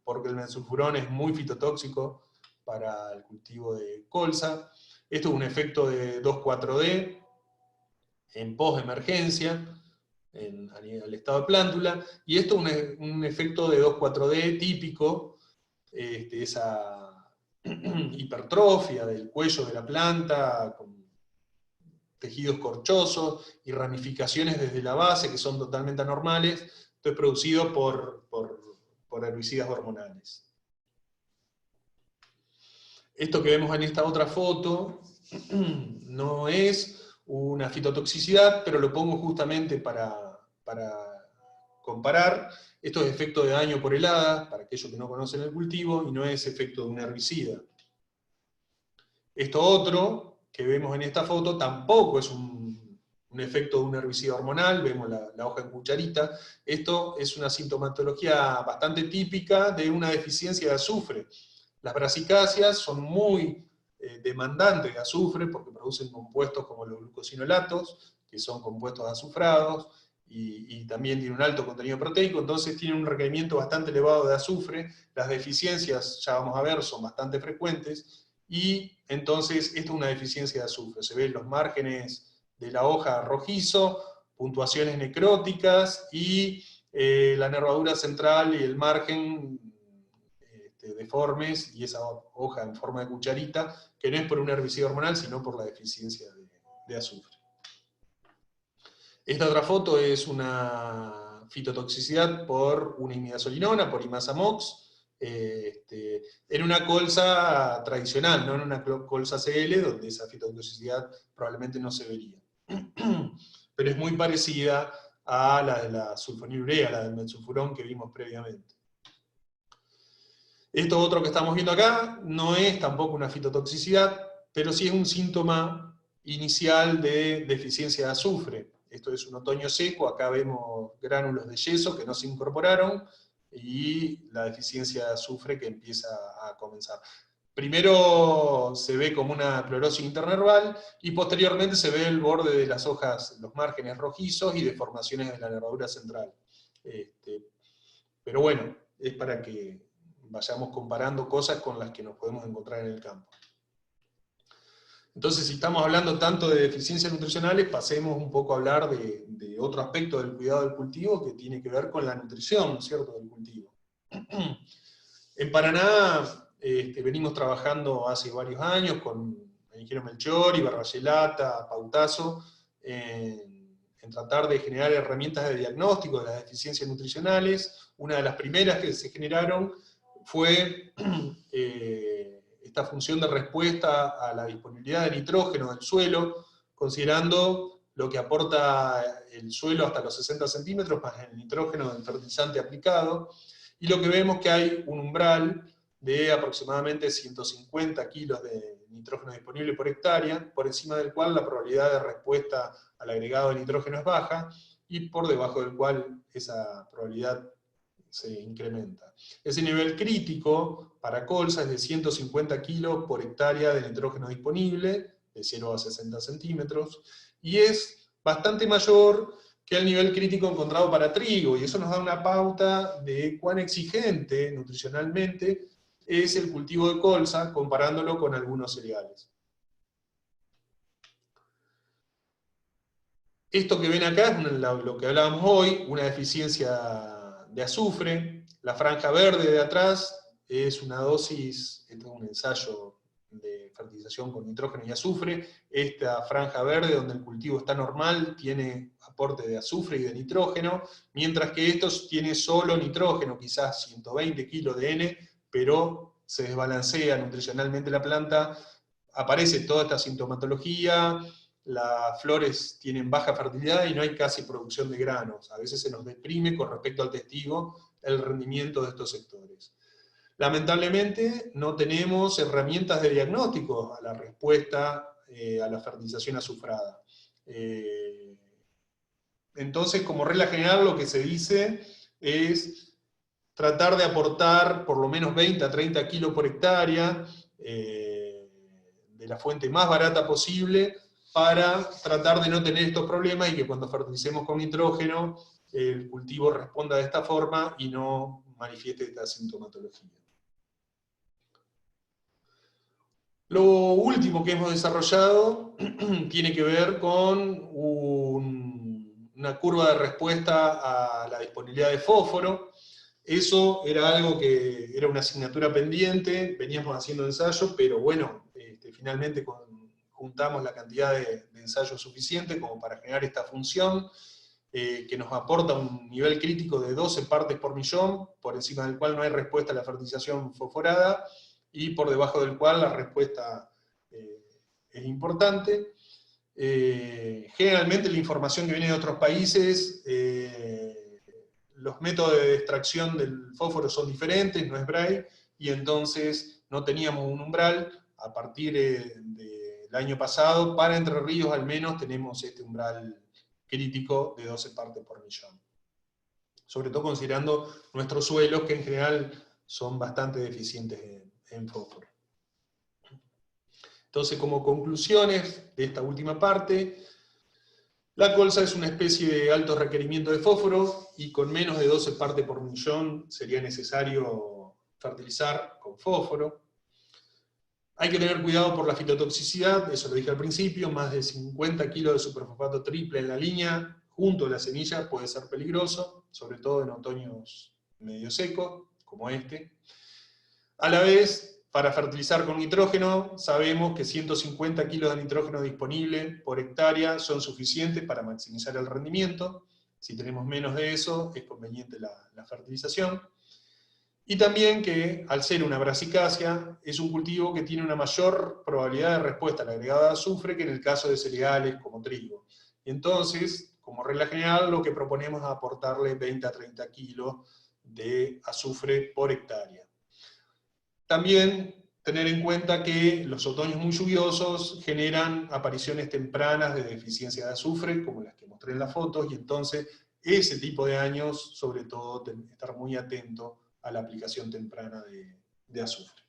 porque el metsulfurón es muy fitotóxico para el cultivo de colza. Esto es un efecto de 2,4-D en post-emergencia, al estado de plántula, y esto es un efecto de 2,4-D típico, esa hipertrofia del cuello de la planta, con tejidos corchosos y ramificaciones desde la base que son totalmente anormales. Esto es producido por herbicidas hormonales. Esto que vemos en esta otra foto no es una fitotoxicidad, pero lo pongo justamente para comparar. Esto es efecto de daño por helada, para aquellos que no conocen el cultivo, y no es efecto de un herbicida. Esto otro que vemos en esta foto tampoco es un efecto de un herbicida hormonal, vemos la hoja en cucharita. Esto es una sintomatología bastante típica de una deficiencia de azufre. Las brasicáceas son muy demandantes de azufre porque producen compuestos como los glucosinolatos, que son compuestos azufrados, y también tienen un alto contenido proteico, entonces tienen un requerimiento bastante elevado de azufre. Las deficiencias, ya vamos a ver, son bastante frecuentes, y entonces esto es una deficiencia de azufre. Se ven los márgenes de la hoja rojizo, puntuaciones necróticas, y la nervadura central y el margen deformes, y esa hoja en forma de cucharita, que no es por un herbicida hormonal, sino por la deficiencia de azufre. Esta otra foto es una fitotoxicidad por una imidazolinona, por imazamox, en una colza tradicional, no en una colza CL, donde esa fitotoxicidad probablemente no se vería. Pero es muy parecida a la de la sulfonilurea, la del metsulfurón que vimos previamente. Esto otro que estamos viendo acá no es tampoco una fitotoxicidad, pero sí es un síntoma inicial de deficiencia de azufre. Esto es un otoño seco, acá vemos gránulos de yeso que no se incorporaron, y la deficiencia de azufre que empieza a comenzar. Primero se ve como una clorosis internerval, y posteriormente se ve el borde de las hojas, los márgenes rojizos y deformaciones de la nervadura central. Pero bueno, es para que vayamos comparando cosas con las que nos podemos encontrar en el campo. Entonces, si estamos hablando tanto de deficiencias nutricionales, pasemos un poco a hablar de otro aspecto del cuidado del cultivo que tiene que ver con la nutrición, ¿no es cierto?, del cultivo. En Paraná venimos trabajando hace varios años con el ingeniero Melchor, Ibarrayelata, Pautazo, en tratar de generar herramientas de diagnóstico de las deficiencias nutricionales. Una de las primeras que se generaron fue esta función de respuesta a la disponibilidad de nitrógeno del suelo, considerando lo que aporta el suelo hasta los 60 centímetros, más el nitrógeno del fertilizante aplicado, y lo que vemos que hay un umbral de aproximadamente 150 kilos de nitrógeno disponible por hectárea, por encima del cual la probabilidad de respuesta al agregado de nitrógeno es baja, y por debajo del cual esa probabilidad incrementa. Ese nivel crítico para colza es de 150 kilos por hectárea de nitrógeno disponible, de 0 a 60 centímetros, y es bastante mayor que el nivel crítico encontrado para trigo, y eso nos da una pauta de cuán exigente nutricionalmente es el cultivo de colza comparándolo con algunos cereales. Esto que ven acá es lo que hablábamos hoy, una deficiencia de azufre. La franja verde de atrás es una dosis, esto es un ensayo de fertilización con nitrógeno y azufre. Esta franja verde, donde el cultivo está normal, tiene aporte de azufre y de nitrógeno, mientras que estos tiene solo nitrógeno, quizás 120 kilos de N, pero se desbalancea nutricionalmente la planta, aparece toda esta sintomatología, las flores tienen baja fertilidad y no hay casi producción de granos. A veces se nos deprime con respecto al testigo el rendimiento de estos sectores. Lamentablemente no tenemos herramientas de diagnóstico a la respuesta a la fertilización azufrada. Entonces, como regla general, lo que se dice es tratar de aportar por lo menos 20 a 30 kilos por hectárea de la fuente más barata posible, para tratar de no tener estos problemas y que cuando fertilicemos con nitrógeno el cultivo responda de esta forma y no manifieste esta sintomatología. Lo último que hemos desarrollado tiene que ver con una curva de respuesta a la disponibilidad de fósforo. Eso era algo que era una asignatura pendiente, veníamos haciendo ensayos, pero bueno, finalmente juntamos la cantidad de ensayos suficiente como para generar esta función, que nos aporta un nivel crítico de 12 partes por millón, por encima del cual no hay respuesta a la fertilización fosforada, y por debajo del cual la respuesta es importante. Generalmente la información que viene de otros países, los métodos de extracción del fósforo son diferentes, no es Braille, y entonces no teníamos un umbral. A partir del año pasado, para Entre Ríos al menos, tenemos este umbral crítico de 12 partes por millón. Sobre todo considerando nuestros suelos, que en general son bastante deficientes en fósforo. Entonces, como conclusiones de esta última parte, la colza es una especie de alto requerimiento de fósforo, y con menos de 12 partes por millón sería necesario fertilizar con fósforo. Hay que tener cuidado por la fitotoxicidad, eso lo dije al principio, más de 50 kilos de superfosfato triple en la línea, junto a la semilla, puede ser peligroso, sobre todo en otoños medio secos, como este. A la vez, para fertilizar con nitrógeno, sabemos que 150 kilos de nitrógeno disponible por hectárea son suficientes para maximizar el rendimiento. Si tenemos menos de eso, es conveniente la fertilización. Y también que, al ser una brasicácea, es un cultivo que tiene una mayor probabilidad de respuesta al agregado de azufre que en el caso de cereales como trigo. Y entonces, como regla general, lo que proponemos es aportarle 20 a 30 kilos de azufre por hectárea. También tener en cuenta que los otoños muy lluviosos generan apariciones tempranas de deficiencia de azufre, como las que mostré en las fotos, y entonces ese tipo de años, sobre todo, estar muy atento a la aplicación temprana de azufre.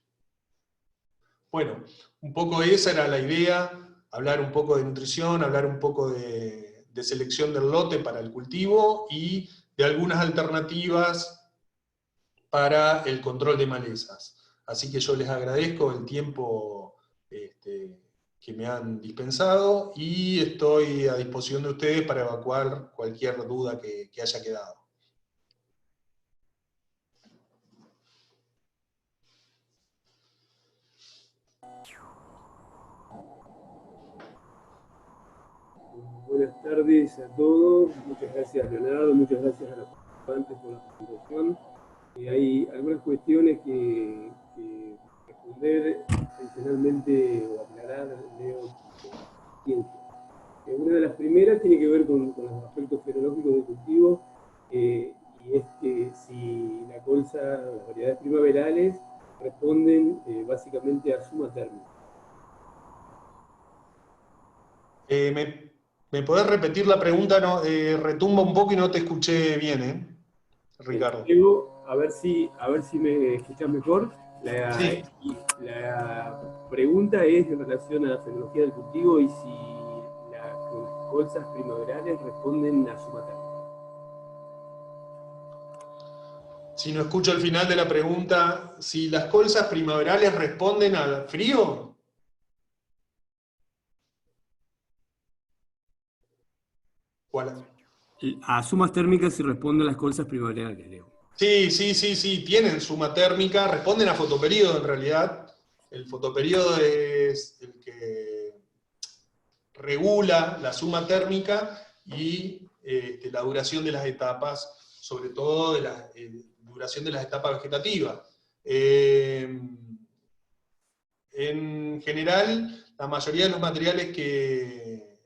Bueno, un poco esa era la idea, hablar un poco de nutrición, hablar un poco de selección del lote para el cultivo y de algunas alternativas para el control de malezas. Así que yo les agradezco el tiempo que me han dispensado y estoy a disposición de ustedes para evacuar cualquier duda que haya quedado. Buenas tardes a todos, muchas gracias Leonardo, muchas gracias a los participantes por la presentación. Hay algunas cuestiones que responder adicionalmente o aclarar, Leo. Una de las primeras tiene que ver con los aspectos fenológicos del cultivo, y es que si la colza, las variedades primaverales, responden básicamente a suma térmica. ¿Me podés repetir la pregunta? No, retumba un poco y no te escuché bien, Ricardo. a ver si me escuchas mejor. Sí. La pregunta es en relación a la fenomenología del cultivo y si las colzas primaverales responden a suma térmica. Si no escucho el final de la pregunta, si las colzas primaverales responden al frío. ¿Cuál? A sumas térmicas si responden las colzas primaverales, Leo. Sí, sí, sí, sí, tienen suma térmica, responden a fotoperíodo en realidad. El fotoperíodo es el que regula la suma térmica y la duración de las etapas, sobre todo de la duración de las etapas vegetativas. En general, la mayoría de los materiales que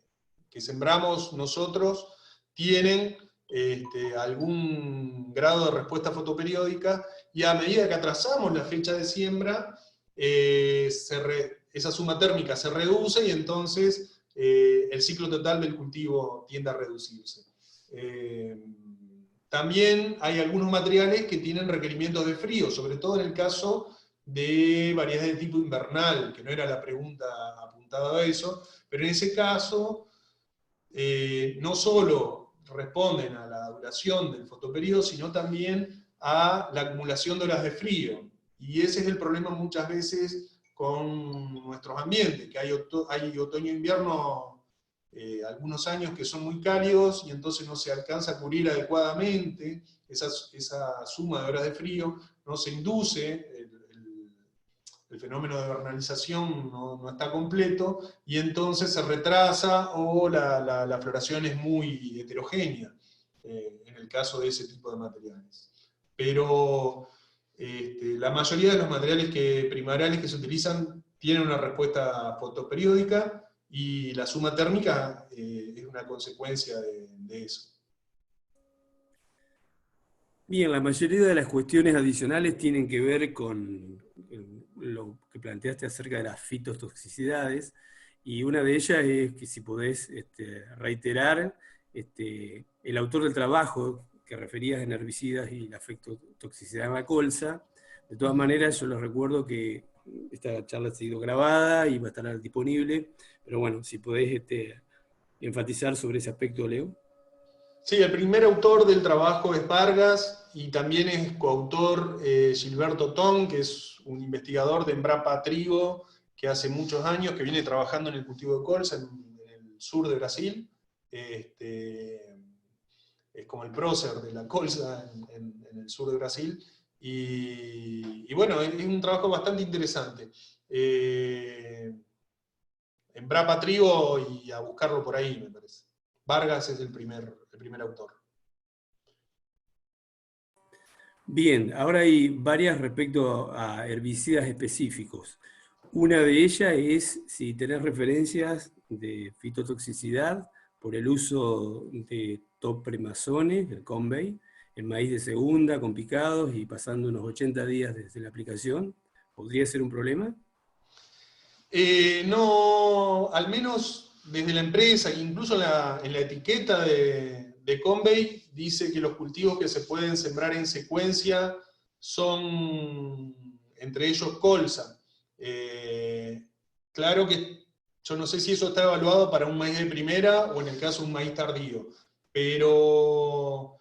sembramos nosotros tienen algún grado de respuesta fotoperiódica, y a medida que atrasamos la fecha de siembra, esa suma térmica se reduce y entonces el ciclo total del cultivo tiende a reducirse. También hay algunos materiales que tienen requerimientos de frío, sobre todo en el caso de variedades de tipo invernal, que no era la pregunta apuntada a eso, pero en ese caso no solo responden a la duración del fotoperiodo, sino también a la acumulación de horas de frío. Y ese es el problema muchas veces con nuestros ambientes, que hay otoño-invierno, algunos años que son muy cálidos y entonces no se alcanza a cubrir adecuadamente esa suma de horas de frío, no se induce, el fenómeno de vernalización no está completo, y entonces se retrasa o la floración es muy heterogénea, en el caso de ese tipo de materiales. Pero la mayoría de los materiales primaverales que se utilizan tienen una respuesta fotoperiódica, y la suma térmica es una consecuencia de eso. Bien, la mayoría de las cuestiones adicionales tienen que ver con lo que planteaste acerca de las fitotoxicidades, y una de ellas es que si podés reiterar el autor del trabajo que referías en herbicidas y la fitotoxicidad en la colza. De todas maneras, yo les recuerdo que esta charla ha sido grabada y va a estar disponible, pero bueno, si podés enfatizar sobre ese aspecto, Leo. Sí, el primer autor del trabajo es Vargas, y también es coautor Gilberto Ton, que es un investigador de Embrapa Trigo, que hace muchos años que viene trabajando en el cultivo de colza en el sur de Brasil. Es como el prócer de la colza en el sur de Brasil. Y bueno, es un trabajo bastante interesante. Embrapa Trigo, y a buscarlo por ahí, me parece. Vargas es el primer autor. Bien, ahora hay varias respecto a herbicidas específicos. Una de ellas es si tenés referencias de fitotoxicidad por el uso de toprimazone, el Convey, en maíz de segunda, con picados y pasando unos 80 días desde la aplicación. ¿Podría ser un problema? No, al menos desde la empresa, incluso en la etiqueta de Convey, dice que los cultivos que se pueden sembrar en secuencia son, entre ellos, colza. Claro que yo no sé si eso está evaluado para un maíz de primera o en el caso de un maíz tardío, pero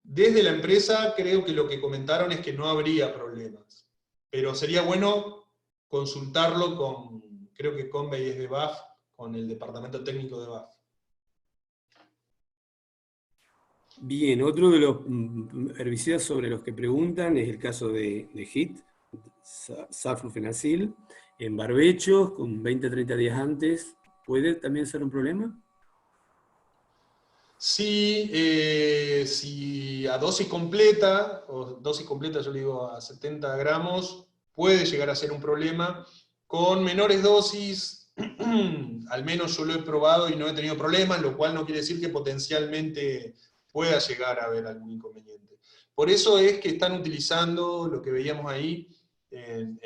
desde la empresa creo que lo que comentaron es que no habría problemas. Pero sería bueno consultarlo creo que Convey es de BAF, con el departamento técnico de BAF. Bien, otro de los herbicidas sobre los que preguntan es el caso de HIT, saflufenacil, en barbechos con 20-30 días antes. ¿Puede también ser un problema? Sí, si a dosis completa, o dosis completa yo le digo a 70 gramos, puede llegar a ser un problema. Con menores dosis, al menos yo lo he probado y no he tenido problemas, lo cual no quiere decir que potencialmente pueda llegar a haber algún inconveniente. Por eso es que están utilizando lo que veíamos ahí en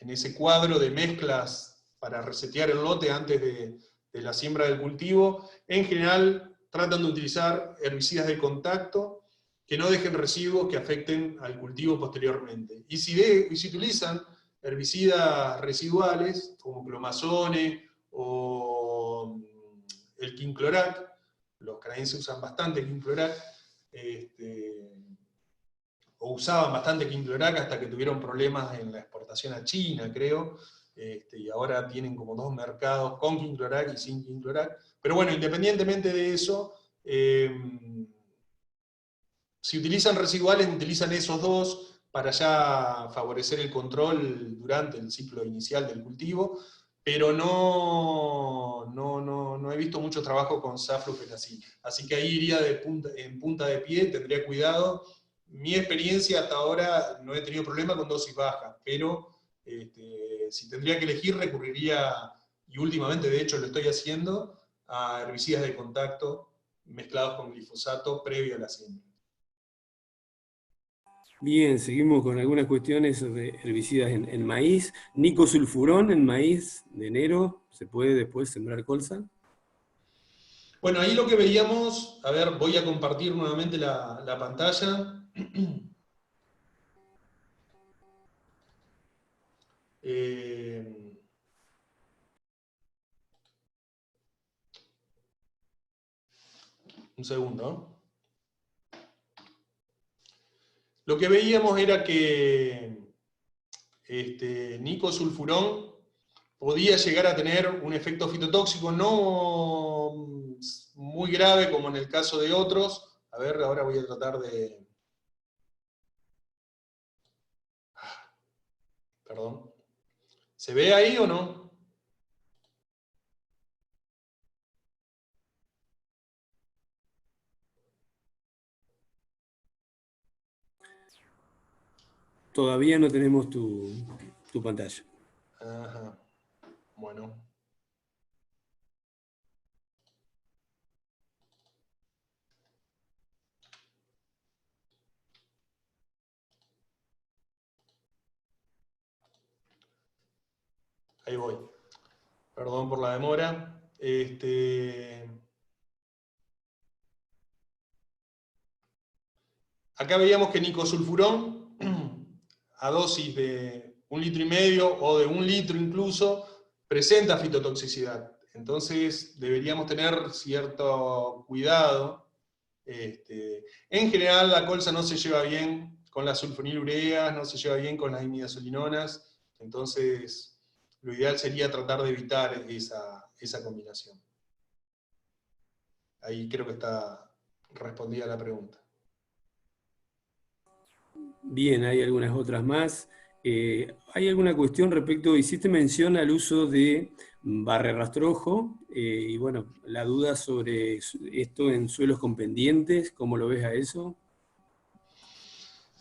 ese cuadro de mezclas para resetear el lote antes de la siembra del cultivo. En general tratan de utilizar herbicidas de contacto, que no dejen residuos que afecten al cultivo posteriormente. Y si utilizan herbicidas residuales, como clomazone o el quinclorac, los canadienses usan bastante quinclorac, o usaban bastante quinclorac hasta que tuvieron problemas en la exportación a China, creo, y ahora tienen como 2 mercados con quinclorac y sin quinclorac. Pero bueno, independientemente de eso, si utilizan residuales, utilizan esos 2 para ya favorecer el control durante el ciclo inicial del cultivo, pero no he visto mucho trabajo con saflufenacil. Así que ahí iría en punta de pie, tendría cuidado. Mi experiencia hasta ahora no he tenido problema con dosis bajas, pero si tendría que elegir recurriría, y últimamente de hecho lo estoy haciendo, a herbicidas de contacto mezclados con glifosato previo a la siembra. Bien, seguimos con algunas cuestiones sobre herbicidas en maíz. Nicosulfurón en maíz de enero, ¿se puede después sembrar colza? Bueno, ahí lo que veíamos, a ver, voy a compartir nuevamente la pantalla. Un segundo. Lo que veíamos era que nicosulfurón podía llegar a tener un efecto fitotóxico no muy grave como en el caso de otros. A ver, ahora voy a tratar de... Perdón. ¿Se ve ahí o no? Todavía no tenemos tu pantalla. Ajá. Bueno. Ahí voy. Perdón por la demora. Acá veíamos que nicosulfurón, a dosis de 1,5 litros o de 1 litro incluso, presenta fitotoxicidad. Entonces deberíamos tener cierto cuidado. En general la colza no se lleva bien con las sulfonilureas, no se lleva bien con las imidazolinonas, entonces lo ideal sería tratar de evitar esa combinación. Ahí creo que está respondida la pregunta. Bien, hay algunas otras más. ¿Hay alguna cuestión respecto, hiciste mención al uso de barrerrastrojo, y bueno, la duda sobre esto en suelos con pendientes, ¿cómo lo ves a eso?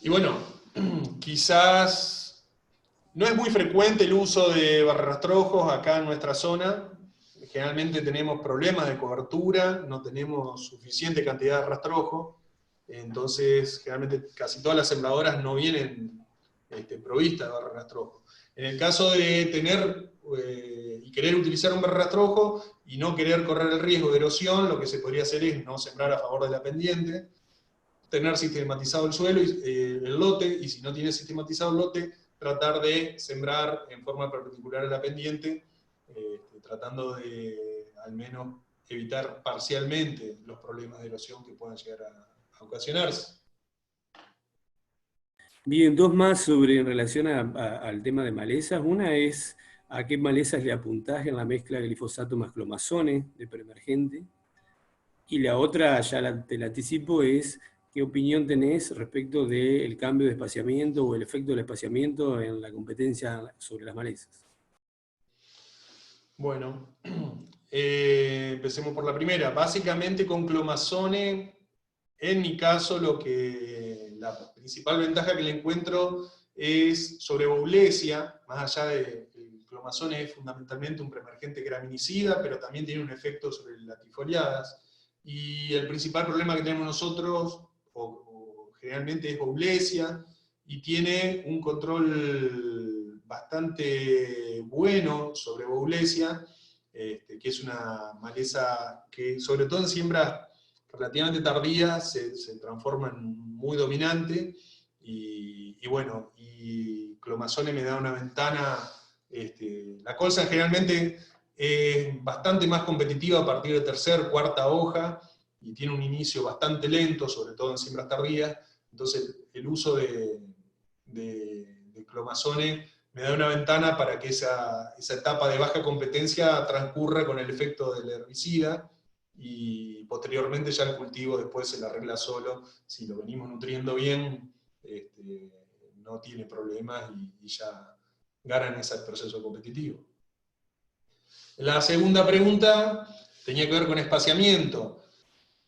Y bueno, quizás no es muy frecuente el uso de barrerrastrojos acá en nuestra zona. Generalmente tenemos problemas de cobertura, no tenemos suficiente cantidad de rastrojo, entonces generalmente casi todas las sembradoras no vienen provistas de barrerrastrojo. En el caso de tener y querer utilizar un barrerrastrojo y no querer correr el riesgo de erosión, lo que se podría hacer es no sembrar a favor de la pendiente, tener sistematizado el suelo, el lote, y si no tiene sistematizado el lote, tratar de sembrar en forma perpendicular a la pendiente, tratando de al menos evitar parcialmente los problemas de erosión que puedan llegar a ocasionarse. Bien, 2 más en relación al tema de malezas. Una es, ¿a qué malezas le apuntás en la mezcla de glifosato más clomazone de preemergente? Y la otra, ya te la anticipo, es ¿qué opinión tenés respecto del cambio de espaciamiento o el efecto del espaciamiento en la competencia sobre las malezas? Bueno, empecemos por la primera. Básicamente con clomazone, en mi caso, la principal ventaja que le encuentro es sobre Bowlesia, más allá de el clomazone es fundamentalmente un preemergente graminicida, pero también tiene un efecto sobre las latifoliadas. Y el principal problema que tenemos nosotros, o generalmente, es Bowlesia, y tiene un control bastante bueno sobre Bowlesia, que es una maleza que, sobre todo en siembras relativamente tardía se transforma en muy dominante, y bueno, y Clomazone me da una ventana. La colza generalmente es bastante más competitiva a partir de tercer, cuarta hoja, y tiene un inicio bastante lento, sobre todo en siembras tardías. Entonces el uso de Clomazone me da una ventana para que esa etapa de baja competencia transcurra con el efecto del herbicida, y posteriormente ya el cultivo después se la arregla solo. Si lo venimos nutriendo bien, no tiene problemas, y ya ganan ese proceso competitivo. La segunda pregunta tenía que ver con espaciamiento.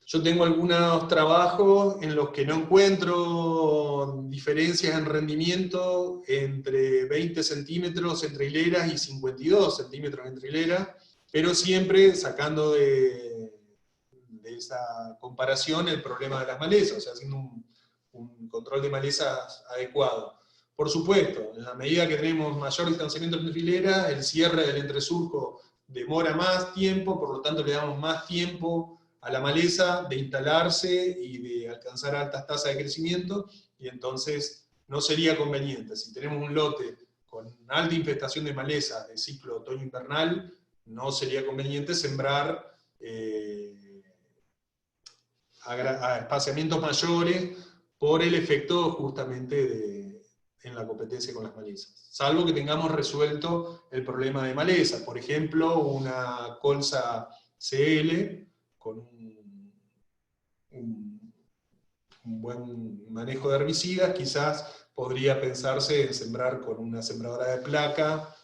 Yo tengo algunos trabajos en los que no encuentro diferencias en rendimiento entre 20 centímetros entre hileras y 52 centímetros entre hileras, pero siempre sacando de esa comparación el problema de las malezas, o sea, haciendo un control de malezas adecuado. Por supuesto, en la medida que tenemos mayor distanciamiento entre hileras, el cierre del entresurco demora más tiempo, por lo tanto le damos más tiempo a la maleza de instalarse y de alcanzar altas tasas de crecimiento, y entonces no sería conveniente. Si tenemos un lote con alta infestación de malezas de ciclo otoño-invernal, no sería conveniente sembrar a espaciamientos mayores por el efecto justamente en la competencia con las malezas. Salvo que tengamos resuelto el problema de maleza. Por ejemplo, una colza CL con un buen manejo de herbicidas, quizás podría pensarse en sembrar con una sembradora de placa,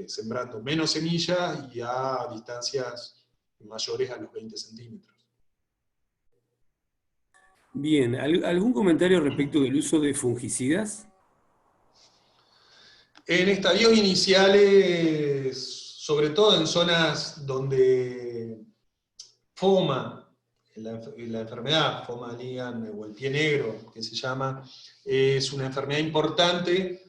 sembrando menos semillas y a distancias mayores a los 20 centímetros. Bien, ¿algún comentario respecto del uso de fungicidas? En estadios iniciales, sobre todo en zonas donde FOMA, la enfermedad, FOMA ligan, o el pie negro, que se llama, es una enfermedad importante,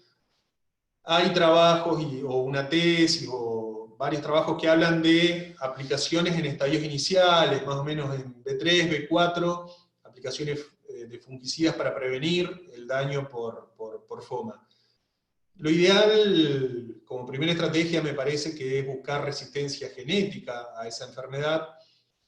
hay trabajos o una tesis o varios trabajos que hablan de aplicaciones en estadios iniciales, más o menos en B3, B4, aplicaciones de fungicidas para prevenir el daño por FOMA. Lo ideal, como primera estrategia, me parece que es buscar resistencia genética a esa enfermedad,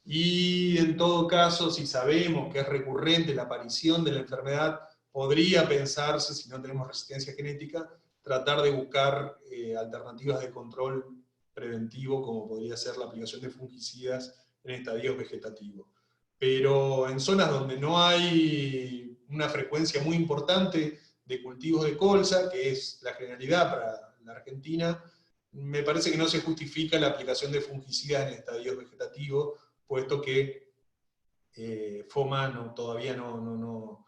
y en todo caso, si sabemos que es recurrente la aparición de la enfermedad, podría pensarse, si no tenemos resistencia genética, tratar de buscar alternativas de control preventivo, como podría ser la aplicación de fungicidas en estadios vegetativos. Pero en zonas donde no hay una frecuencia muy importante de cultivos de colza, que es la generalidad para la Argentina, me parece que no se justifica la aplicación de fungicidas en estadios vegetativos, puesto que FOMA todavía no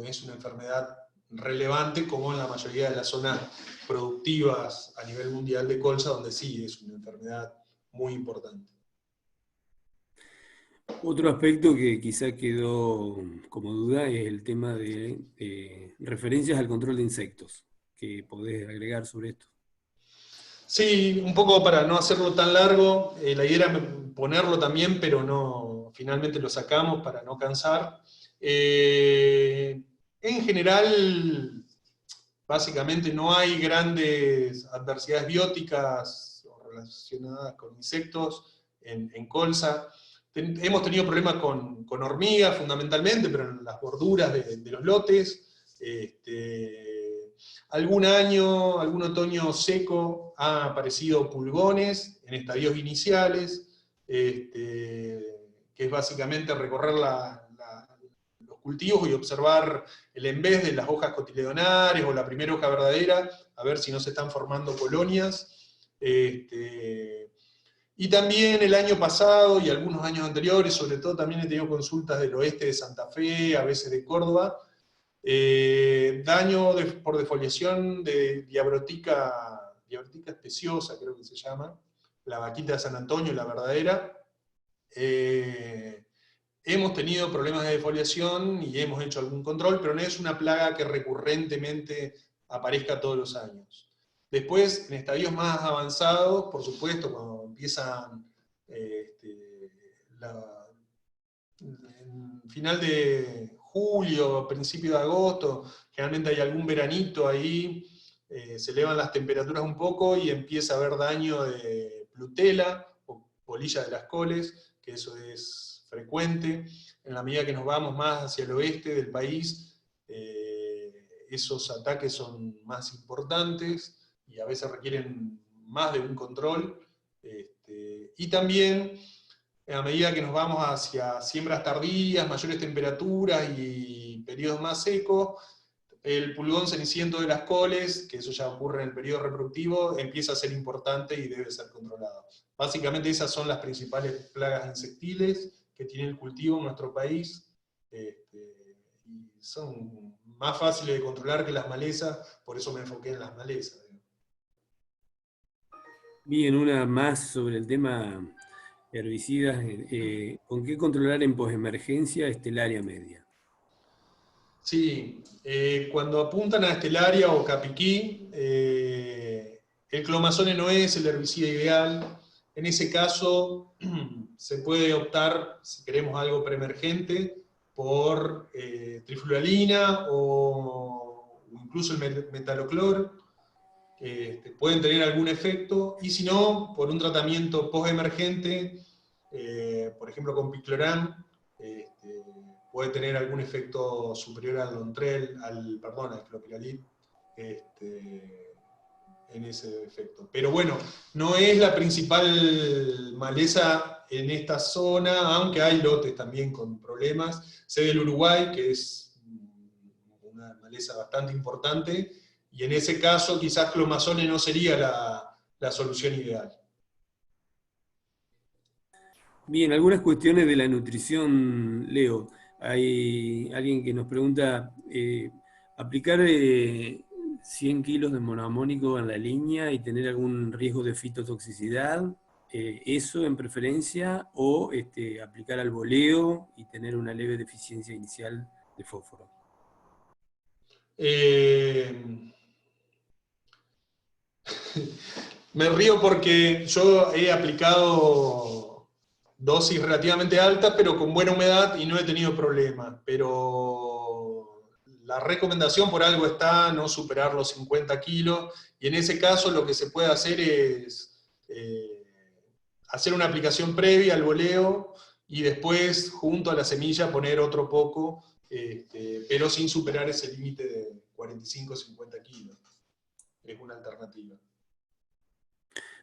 es una enfermedad relevante como en la mayoría de las zonas productivas a nivel mundial de colza, donde sí es una enfermedad muy importante. Otro aspecto que quizá quedó como duda es el tema de referencias al control de insectos. ¿Qué podés agregar sobre esto? Sí, un poco para no hacerlo tan largo, la idea era ponerlo también, pero no, finalmente lo sacamos para no cansar. En general, básicamente no hay grandes adversidades bióticas relacionadas con insectos en colza. Hemos tenido problemas con hormigas fundamentalmente, pero en las borduras de los lotes. Algún año, algún otoño seco, han aparecido pulgones en estadios iniciales, que es básicamente recorrer los cultivos y observar el envés de las hojas cotiledonares o la primera hoja verdadera, a ver si no se están formando colonias. Y también el año pasado y algunos años anteriores, sobre todo también he tenido consultas del oeste de Santa Fe, a veces de Córdoba, daño por defoliación de diabrotica especiosa, creo que se llama, la vaquita de San Antonio, la verdadera. Hemos tenido problemas de defoliación y hemos hecho algún control, pero no es una plaga que recurrentemente aparezca todos los años. Después, en estadios más avanzados, por supuesto, cuando empiezan final de julio, principio de agosto, generalmente hay algún veranito ahí, se elevan las temperaturas un poco y empieza a haber daño de plutela o polilla de las coles, que eso es frecuente. En la medida que nos vamos más hacia el oeste del país, esos ataques son más importantes y a veces requieren más de un control. Y también, a medida que nos vamos hacia siembras tardías, mayores temperaturas y periodos más secos, el pulgón ceniciento de las coles, que eso ya ocurre en el periodo reproductivo, empieza a ser importante y debe ser controlado. Básicamente esas son las principales plagas insectiles que tiene el cultivo en nuestro país, y son más fáciles de controlar que las malezas, por eso me enfoqué en las malezas. Bien, una más sobre el tema herbicidas. ¿Con qué controlar en posemergencia estelaria media? Sí, cuando apuntan a estelaria o capiquí, el clomazone no es el herbicida ideal. En ese caso, se puede optar, si queremos algo preemergente, por triflualina o incluso el metaloclor. Pueden tener algún efecto, y si no, por un tratamiento postemergente, por ejemplo con picloram, puede tener algún efecto superior al Lontrel, al clopidogrel, en ese efecto. Pero bueno, no es la principal maleza en esta zona, aunque hay lotes también con problemas. Sé del Uruguay, que es una maleza bastante importante, y en ese caso quizás clomazone no sería la solución ideal. Bien, algunas cuestiones de la nutrición, Leo. Hay alguien que nos pregunta, ¿aplicar 100 kilos de monoamónico en la línea y tener algún riesgo de fitotoxicidad? ¿Eso en preferencia? ¿O aplicar al boleo y tener una leve deficiencia inicial de fósforo? Me río porque yo he aplicado dosis relativamente altas, pero con buena humedad, y no he tenido problemas. Pero la recomendación por algo está no superar los 50 kilos, y en ese caso lo que se puede hacer es hacer una aplicación previa al boleo y después junto a la semilla poner otro poco, pero sin superar ese límite de 45-50 kilos. Es una alternativa.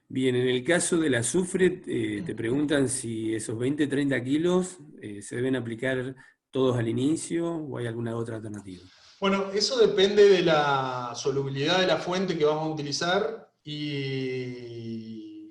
Bien, en el caso del azufre, te preguntan si esos 20-30 kilos se deben aplicar todos al inicio o hay alguna otra alternativa. Bueno, eso depende de la solubilidad de la fuente que vamos a utilizar y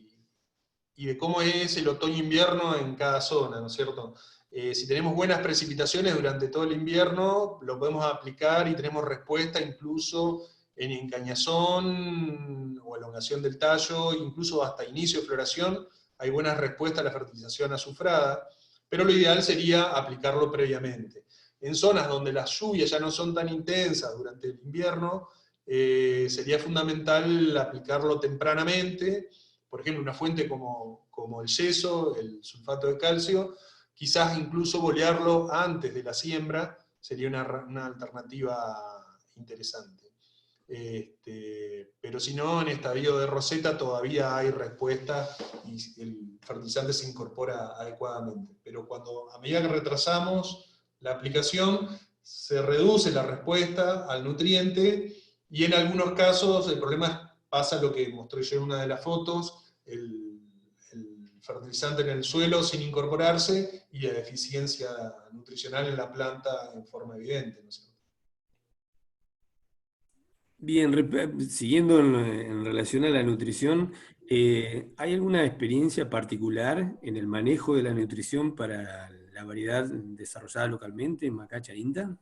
de cómo es el otoño-invierno en cada zona, ¿no es cierto? Si tenemos buenas precipitaciones durante todo el invierno, lo podemos aplicar y tenemos respuesta incluso en encañazón o elongación del tallo, incluso hasta inicio de floración, hay buenas respuestas a la fertilización azufrada, pero lo ideal sería aplicarlo previamente. En zonas donde las lluvias ya no son tan intensas durante el invierno, sería fundamental aplicarlo tempranamente. Por ejemplo, una fuente como el yeso, el sulfato de calcio, quizás incluso bolearlo antes de la siembra sería una alternativa interesante. Pero si no, en estadio de roseta todavía hay respuesta y el fertilizante se incorpora adecuadamente. Pero a medida que retrasamos la aplicación, se reduce la respuesta al nutriente, y en algunos casos el problema pasa lo que mostré yo en una de las fotos, el fertilizante en el suelo sin incorporarse y la deficiencia nutricional en la planta en forma evidente, ¿no es cierto? Bien, siguiendo en relación a la nutrición, ¿hay alguna experiencia particular en el manejo de la nutrición para la variedad desarrollada localmente en Macacha Inta?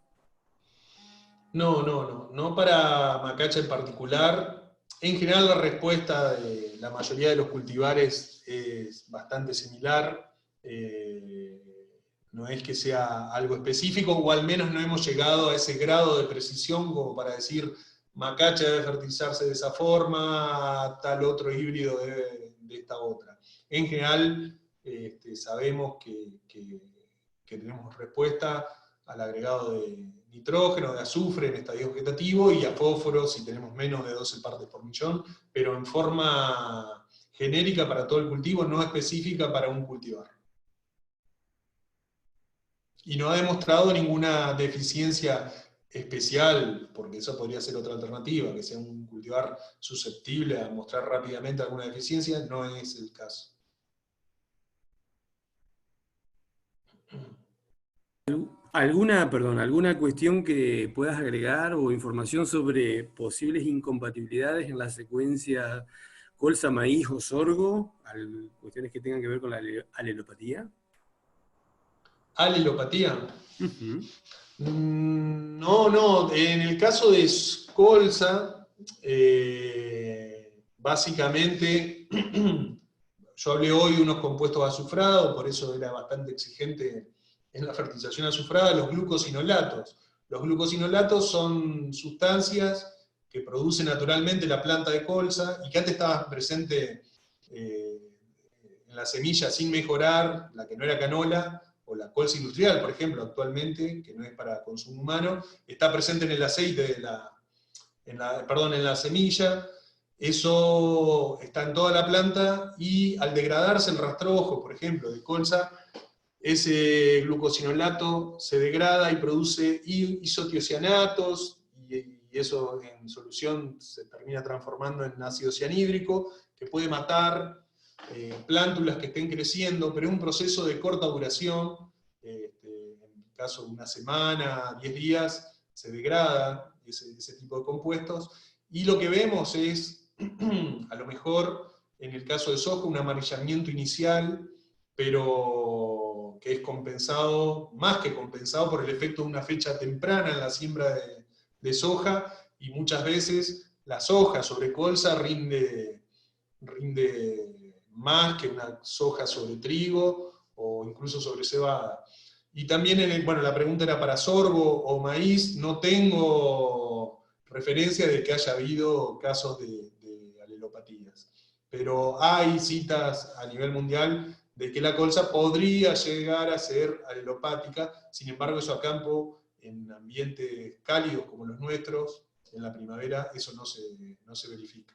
No para macacha en particular. En general la respuesta de la mayoría de los cultivares es bastante similar. No es que sea algo específico, o al menos no hemos llegado a ese grado de precisión como para decir macacha debe fertilizarse de esa forma, tal otro híbrido debe de esta otra. En general sabemos que que tenemos respuesta al agregado de nitrógeno, de azufre en estadio vegetativo, y a fósforo si tenemos menos de 12 partes por millón, pero en forma genérica para todo el cultivo, no específica para un cultivar. Y no ha demostrado ninguna deficiencia especial, porque eso podría ser otra alternativa, que sea un cultivar susceptible a mostrar rápidamente alguna deficiencia, no es el caso. ¿Alguna cuestión que puedas agregar o información sobre posibles incompatibilidades en la secuencia colza, maíz o sorgo? ¿Cuestiones que tengan que ver con la alelopatía? ¿Alelopatía? Uh-huh. No, en el caso de colza, básicamente, yo hablé hoy de unos compuestos azufrados, por eso era bastante exigente en la fertilización azufrada, los glucosinolatos. Los glucosinolatos son sustancias que produce naturalmente la planta de colza y que antes estaban presentes en la semilla sin mejorar, la que no era canola, o la colza industrial, por ejemplo, actualmente, que no es para consumo humano, está presente en el aceite en la semilla. Eso está en toda la planta y al degradarse el rastrojo, por ejemplo, de colza, ese glucosinolato se degrada y produce isotiocianatos, y eso en solución se termina transformando en ácido cianhídrico, que puede matar plántulas que estén creciendo, pero es un proceso de corta duración, en el caso de una semana, 10 días, se degrada ese tipo de compuestos, y lo que vemos es, a lo mejor, en el caso de soja, un amarillamiento inicial, pero que es compensado, más que compensado, por el efecto de una fecha temprana en la siembra de soja, y muchas veces la soja sobre colza rinde más que una soja sobre trigo, o incluso sobre cebada. Y también, la pregunta era para sorgo o maíz, no tengo referencia de que haya habido casos de alelopatías, pero hay citas a nivel mundial de que la colza podría llegar a ser alelopática. Sin embargo, eso a campo, en ambientes cálidos como los nuestros, en la primavera, eso no se verifica.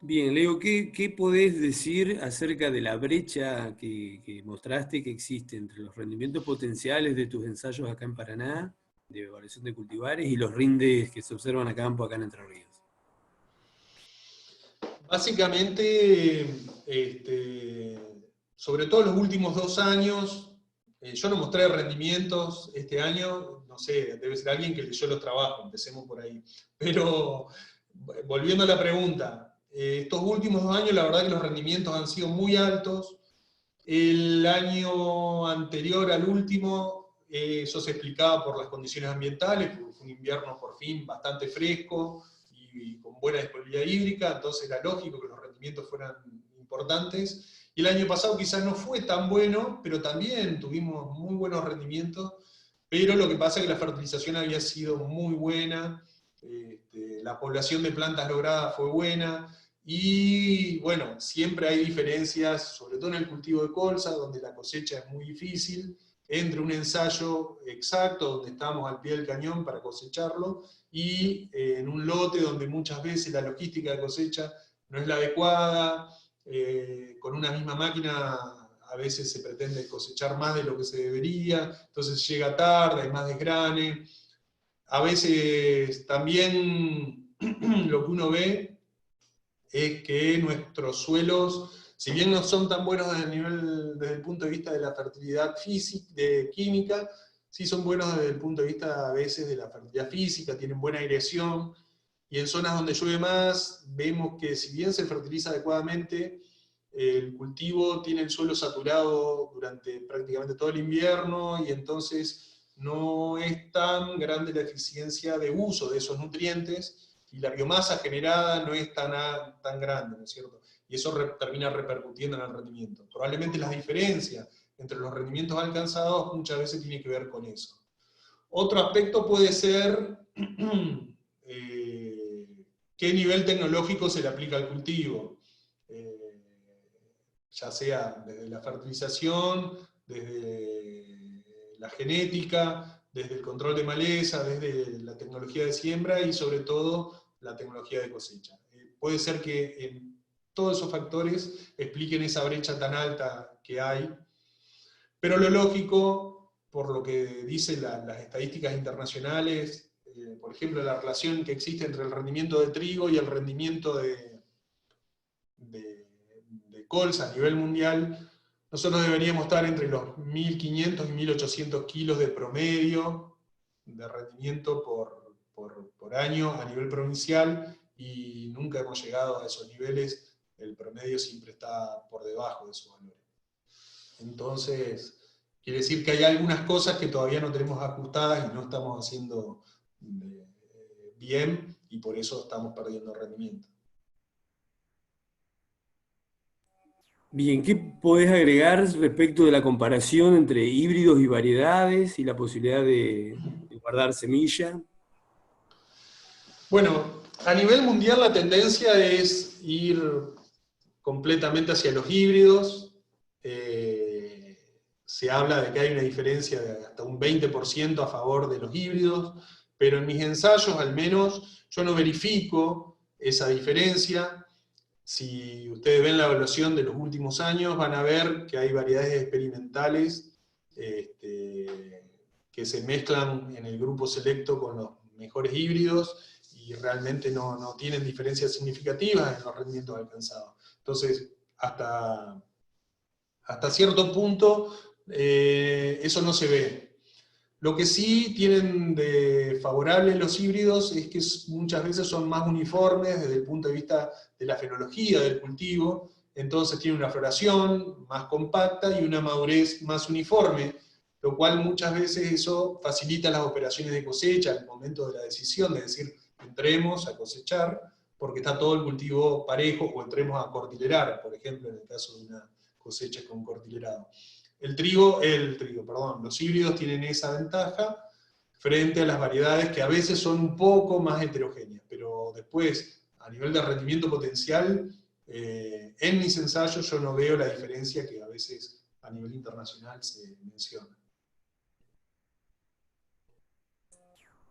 Bien, Leo, ¿qué podés decir acerca de la brecha que mostraste que existe entre los rendimientos potenciales de tus ensayos acá en Paraná, de evaluación de cultivares, y los rindes que se observan a campo acá en Entre Ríos? Básicamente, sobre todo los últimos 2 años, yo no mostré rendimientos este año, no sé, debe ser alguien que leyó los trabajos, empecemos por ahí. Pero, volviendo a la pregunta, estos últimos 2 años la verdad que los rendimientos han sido muy altos. El año anterior al último, eso se explicaba por las condiciones ambientales, porque fue un invierno por fin bastante fresco, y con buena disponibilidad hídrica, entonces era lógico que los rendimientos fueran importantes. Y el año pasado quizás no fue tan bueno, pero también tuvimos muy buenos rendimientos, pero lo que pasa es que la fertilización había sido muy buena, la población de plantas logradas fue buena, y bueno, siempre hay diferencias, sobre todo en el cultivo de colza, donde la cosecha es muy difícil, entre un ensayo exacto, donde estamos al pie del cañón para cosecharlo, y en un lote donde muchas veces la logística de cosecha no es la adecuada, con una misma máquina a veces se pretende cosechar más de lo que se debería, entonces llega tarde, hay más desgrane. A veces también lo que uno ve es que nuestros suelos, si bien no son tan buenos desde el punto de vista de la fertilidad física, de química, sí son buenos desde el punto de vista a veces de la fertilidad física, tienen buena aireación, y en zonas donde llueve más, vemos que si bien se fertiliza adecuadamente, el cultivo tiene el suelo saturado durante prácticamente todo el invierno, y entonces no es tan grande la eficiencia de uso de esos nutrientes, y la biomasa generada no es tan grande, ¿no es cierto? Y eso termina repercutiendo en el rendimiento. Probablemente las diferencias entre los rendimientos alcanzados muchas veces tiene que ver con eso. Otro aspecto puede ser qué nivel tecnológico se le aplica al cultivo. ya sea desde la fertilización, desde la genética, desde el control de maleza, desde la tecnología de siembra y sobre todo la tecnología de cosecha. Puede ser que todos esos factores expliquen esa brecha tan alta que hay, pero lo lógico, por lo que dicen las estadísticas internacionales, por ejemplo, la relación que existe entre el rendimiento de trigo y el rendimiento de colza a nivel mundial, nosotros deberíamos estar entre los 1.500 y 1.800 kilos de promedio de rendimiento por año a nivel provincial, y nunca hemos llegado a esos niveles. El promedio siempre está por debajo de esos valores. Entonces, quiere decir que hay algunas cosas que todavía no tenemos ajustadas y no estamos haciendo bien, y por eso estamos perdiendo rendimiento. Bien, ¿qué podés agregar respecto de la comparación entre híbridos y variedades y la posibilidad de guardar semilla? Bueno, a nivel mundial la tendencia es ir completamente hacia los híbridos. Se habla de que hay una diferencia de hasta un 20% a favor de los híbridos, pero en mis ensayos al menos yo no verifico esa diferencia. Si ustedes ven la evaluación de los últimos años, van a ver que hay variedades experimentales que se mezclan en el grupo selecto con los mejores híbridos, y realmente no tienen diferencias significativas en los rendimientos alcanzados. Entonces, hasta cierto punto, eso no se ve. Lo que sí tienen de favorable los híbridos es que muchas veces son más uniformes desde el punto de vista de la fenología del cultivo, entonces tienen una floración más compacta y una madurez más uniforme, lo cual muchas veces eso facilita las operaciones de cosecha al momento de la decisión, de decir, entremos a cosechar, porque está todo el cultivo parejo, o entremos a cortilerar, por ejemplo, en el caso de una cosecha con cortilerado. Los híbridos tienen esa ventaja frente a las variedades que a veces son un poco más heterogéneas, pero después, a nivel de rendimiento potencial, en mis ensayos yo no veo la diferencia que a veces a nivel internacional se menciona.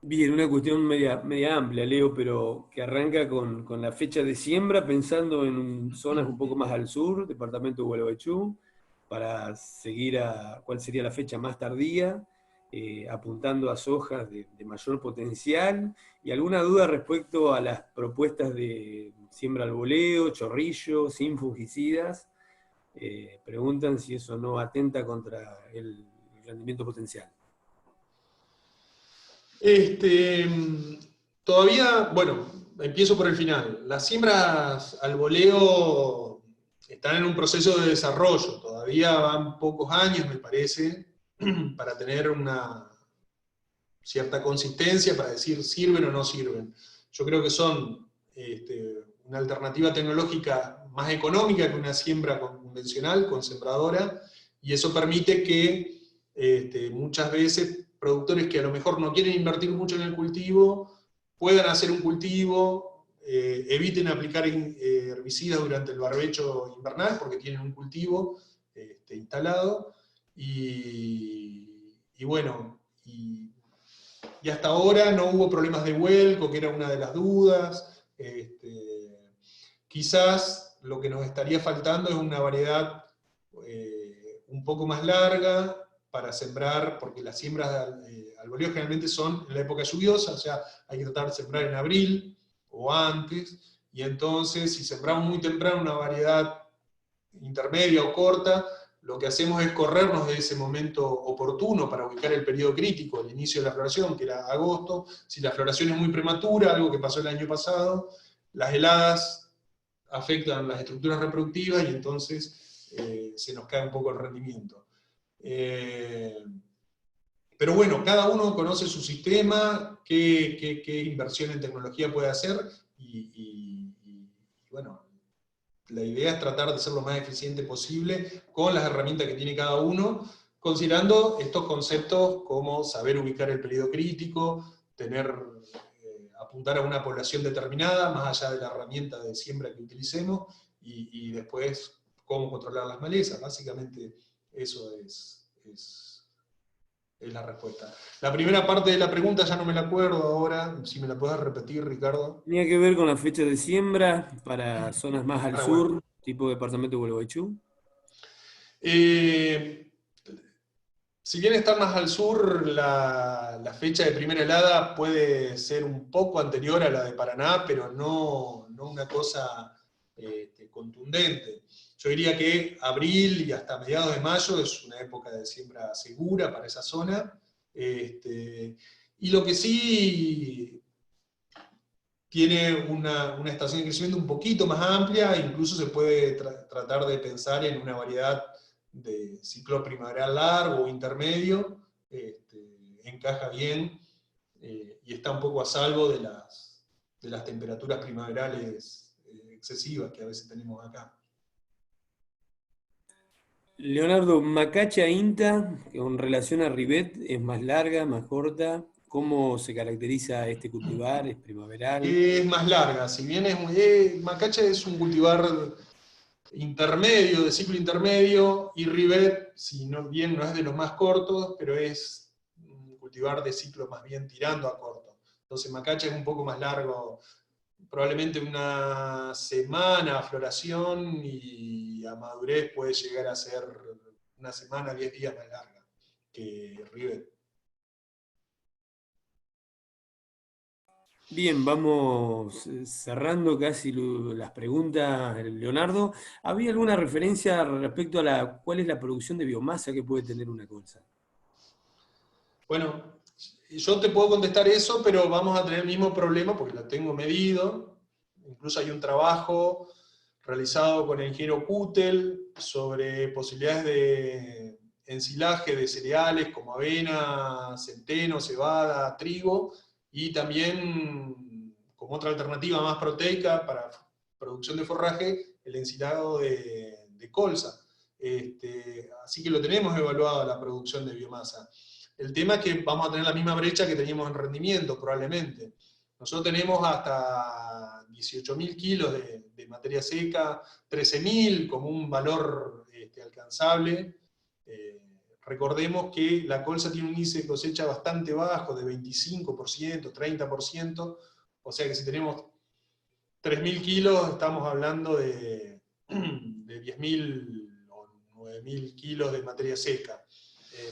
Bien, una cuestión media amplia, Leo, pero que arranca con la fecha de siembra, pensando en zonas un poco más al sur, departamento de Gualeguaychú, para seguir a cuál sería la fecha más tardía, apuntando a sojas de mayor potencial, y alguna duda respecto a las propuestas de siembra al voleo, chorrillo, sin fungicidas. Preguntan si eso no atenta contra el rendimiento potencial. Todavía, bueno, empiezo por el final. Las siembras al voleo están en un proceso de desarrollo, todavía van pocos años, me parece, para tener una cierta consistencia, para decir sirven o no sirven. Yo creo que son una alternativa tecnológica más económica que una siembra convencional, con sembradora, y eso permite que muchas veces productores que a lo mejor no quieren invertir mucho en el cultivo puedan hacer un cultivo, eviten aplicar herbicidas durante el barbecho invernal porque tienen un cultivo instalado, y bueno, y hasta ahora no hubo problemas de vuelco, que era una de las dudas. Quizás lo que nos estaría faltando es una variedad un poco más larga para sembrar, porque las siembras al voleo generalmente son en la época lluviosa, o sea, hay que tratar de sembrar en abril o antes, y entonces si sembramos muy temprano una variedad intermedia o corta, lo que hacemos es corrernos de ese momento oportuno para ubicar el periodo crítico, el inicio de la floración, que era agosto. Si la floración es muy prematura, algo que pasó el año pasado, las heladas afectan las estructuras reproductivas y entonces se nos cae un poco el rendimiento. Pero bueno, cada uno conoce su sistema, qué inversión en tecnología puede hacer, y bueno, la idea es tratar de ser lo más eficiente posible con las herramientas que tiene cada uno, considerando estos conceptos como saber ubicar el periodo crítico, apuntar a una población determinada, más allá de la herramienta de siembra que utilicemos, y después cómo controlar las malezas. Básicamente eso es la respuesta. La primera parte de la pregunta ya no me la acuerdo ahora, si me la puedes repetir, Ricardo. Tenía que ver con la fecha de siembra para zonas más al Paraguay. sur, tipo departamento de Gualeguaychú. Si bien está más al sur, la fecha de primera helada puede ser un poco anterior a la de Paraná, pero no una cosa contundente. Yo diría que abril y hasta mediados de mayo es una época de siembra segura para esa zona. Y lo que sí tiene una estación de crecimiento un poquito más amplia, incluso se puede tratar de pensar en una variedad de ciclo primaveral largo o intermedio, encaja bien y está un poco a salvo de las temperaturas primaverales excesivas que a veces tenemos acá. Leonardo, Macacha INTA, con relación a Rivet, ¿es más larga, más corta? ¿Cómo se caracteriza este cultivar? ¿Es primaveral? Es más larga, si bien Macacha es un cultivar intermedio, de ciclo intermedio, y Rivet, si no, bien no es de los más cortos, pero es un cultivar de ciclo más bien tirando a corto. Entonces Macacha es un poco más largo, probablemente una semana a floración, y a madurez puede llegar a ser una semana, 10 días más larga que Rivet. Bien, vamos cerrando casi las preguntas, Leonardo. ¿Había alguna referencia respecto a cuál es la producción de biomasa que puede tener una colza? Bueno, yo te puedo contestar eso, pero vamos a tener el mismo problema porque lo tengo medido. Incluso hay un trabajo realizado con el ingeniero Kutel sobre posibilidades de ensilaje de cereales como avena, centeno, cebada, trigo, y también como otra alternativa más proteica para producción de forraje, el ensilado de colza. Así que lo tenemos evaluado la producción de biomasa. El tema es que vamos a tener la misma brecha que teníamos en rendimiento, probablemente. Nosotros tenemos hasta 18.000 kilos de materia seca, 13.000 como un valor alcanzable. Recordemos que la colza tiene un índice de cosecha bastante bajo, de 25%, 30%, o sea que si tenemos 3.000 kilos, estamos hablando de 10.000 o 9.000 kilos de materia seca.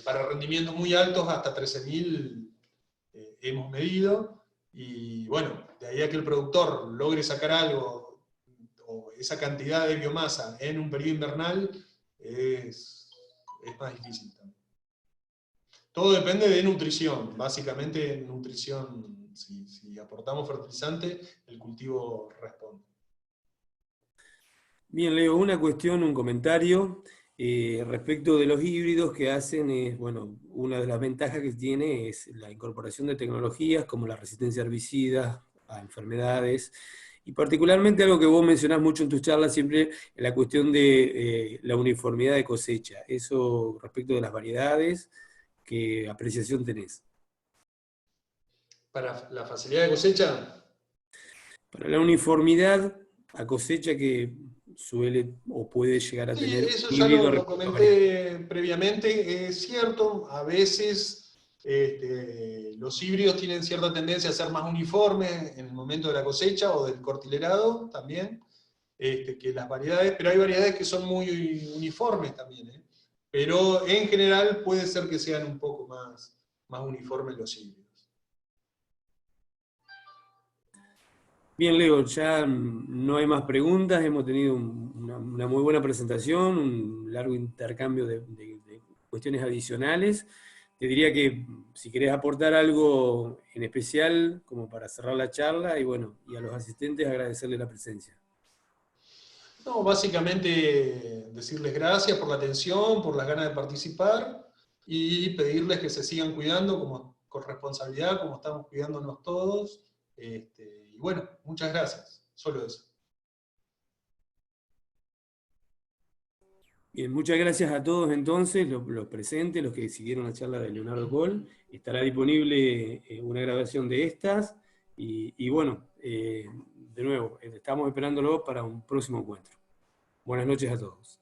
Para rendimientos muy altos, hasta 13.000 hemos medido, y bueno, de ahí a que el productor logre sacar algo, o esa cantidad de biomasa en un periodo invernal, es más difícil también. Todo depende de nutrición, básicamente nutrición, si aportamos fertilizante, el cultivo responde. Bien, Leo, una cuestión, un comentario respecto de los híbridos que hacen es, bueno, una de las ventajas que tiene es la incorporación de tecnologías como la resistencia a herbicidas, a enfermedades, y particularmente algo que vos mencionás mucho en tus charlas siempre, la cuestión de la uniformidad de cosecha. Eso respecto de las variedades, ¿qué apreciación tenés? Para la facilidad de cosecha, Para la uniformidad a cosecha que suele o puede llegar a sí, tener eso un ya híbrido lo respecto a variedades. comenté previamente, es cierto, a veces los híbridos tienen cierta tendencia a ser más uniformes en el momento de la cosecha o del cortilerado también, que las variedades, pero hay variedades que son muy uniformes también, ¿eh? Pero en general puede ser que sean un poco más uniformes los híbridos. Bien, Leo, ya no hay más preguntas, hemos tenido una muy buena presentación, un largo intercambio de cuestiones adicionales. Te diría que si querés aportar algo en especial, como para cerrar la charla, y bueno, y a los asistentes agradecerle la presencia. No, básicamente decirles gracias por la atención, por las ganas de participar, y pedirles que se sigan cuidando con responsabilidad, como estamos cuidándonos todos. Y bueno, muchas gracias. Solo eso. Bien, muchas gracias a todos entonces, los presentes, los que siguieron la charla de Leonardo Coll. Estará disponible una grabación de estas y bueno, de nuevo, estamos esperándolo para un próximo encuentro. Buenas noches a todos.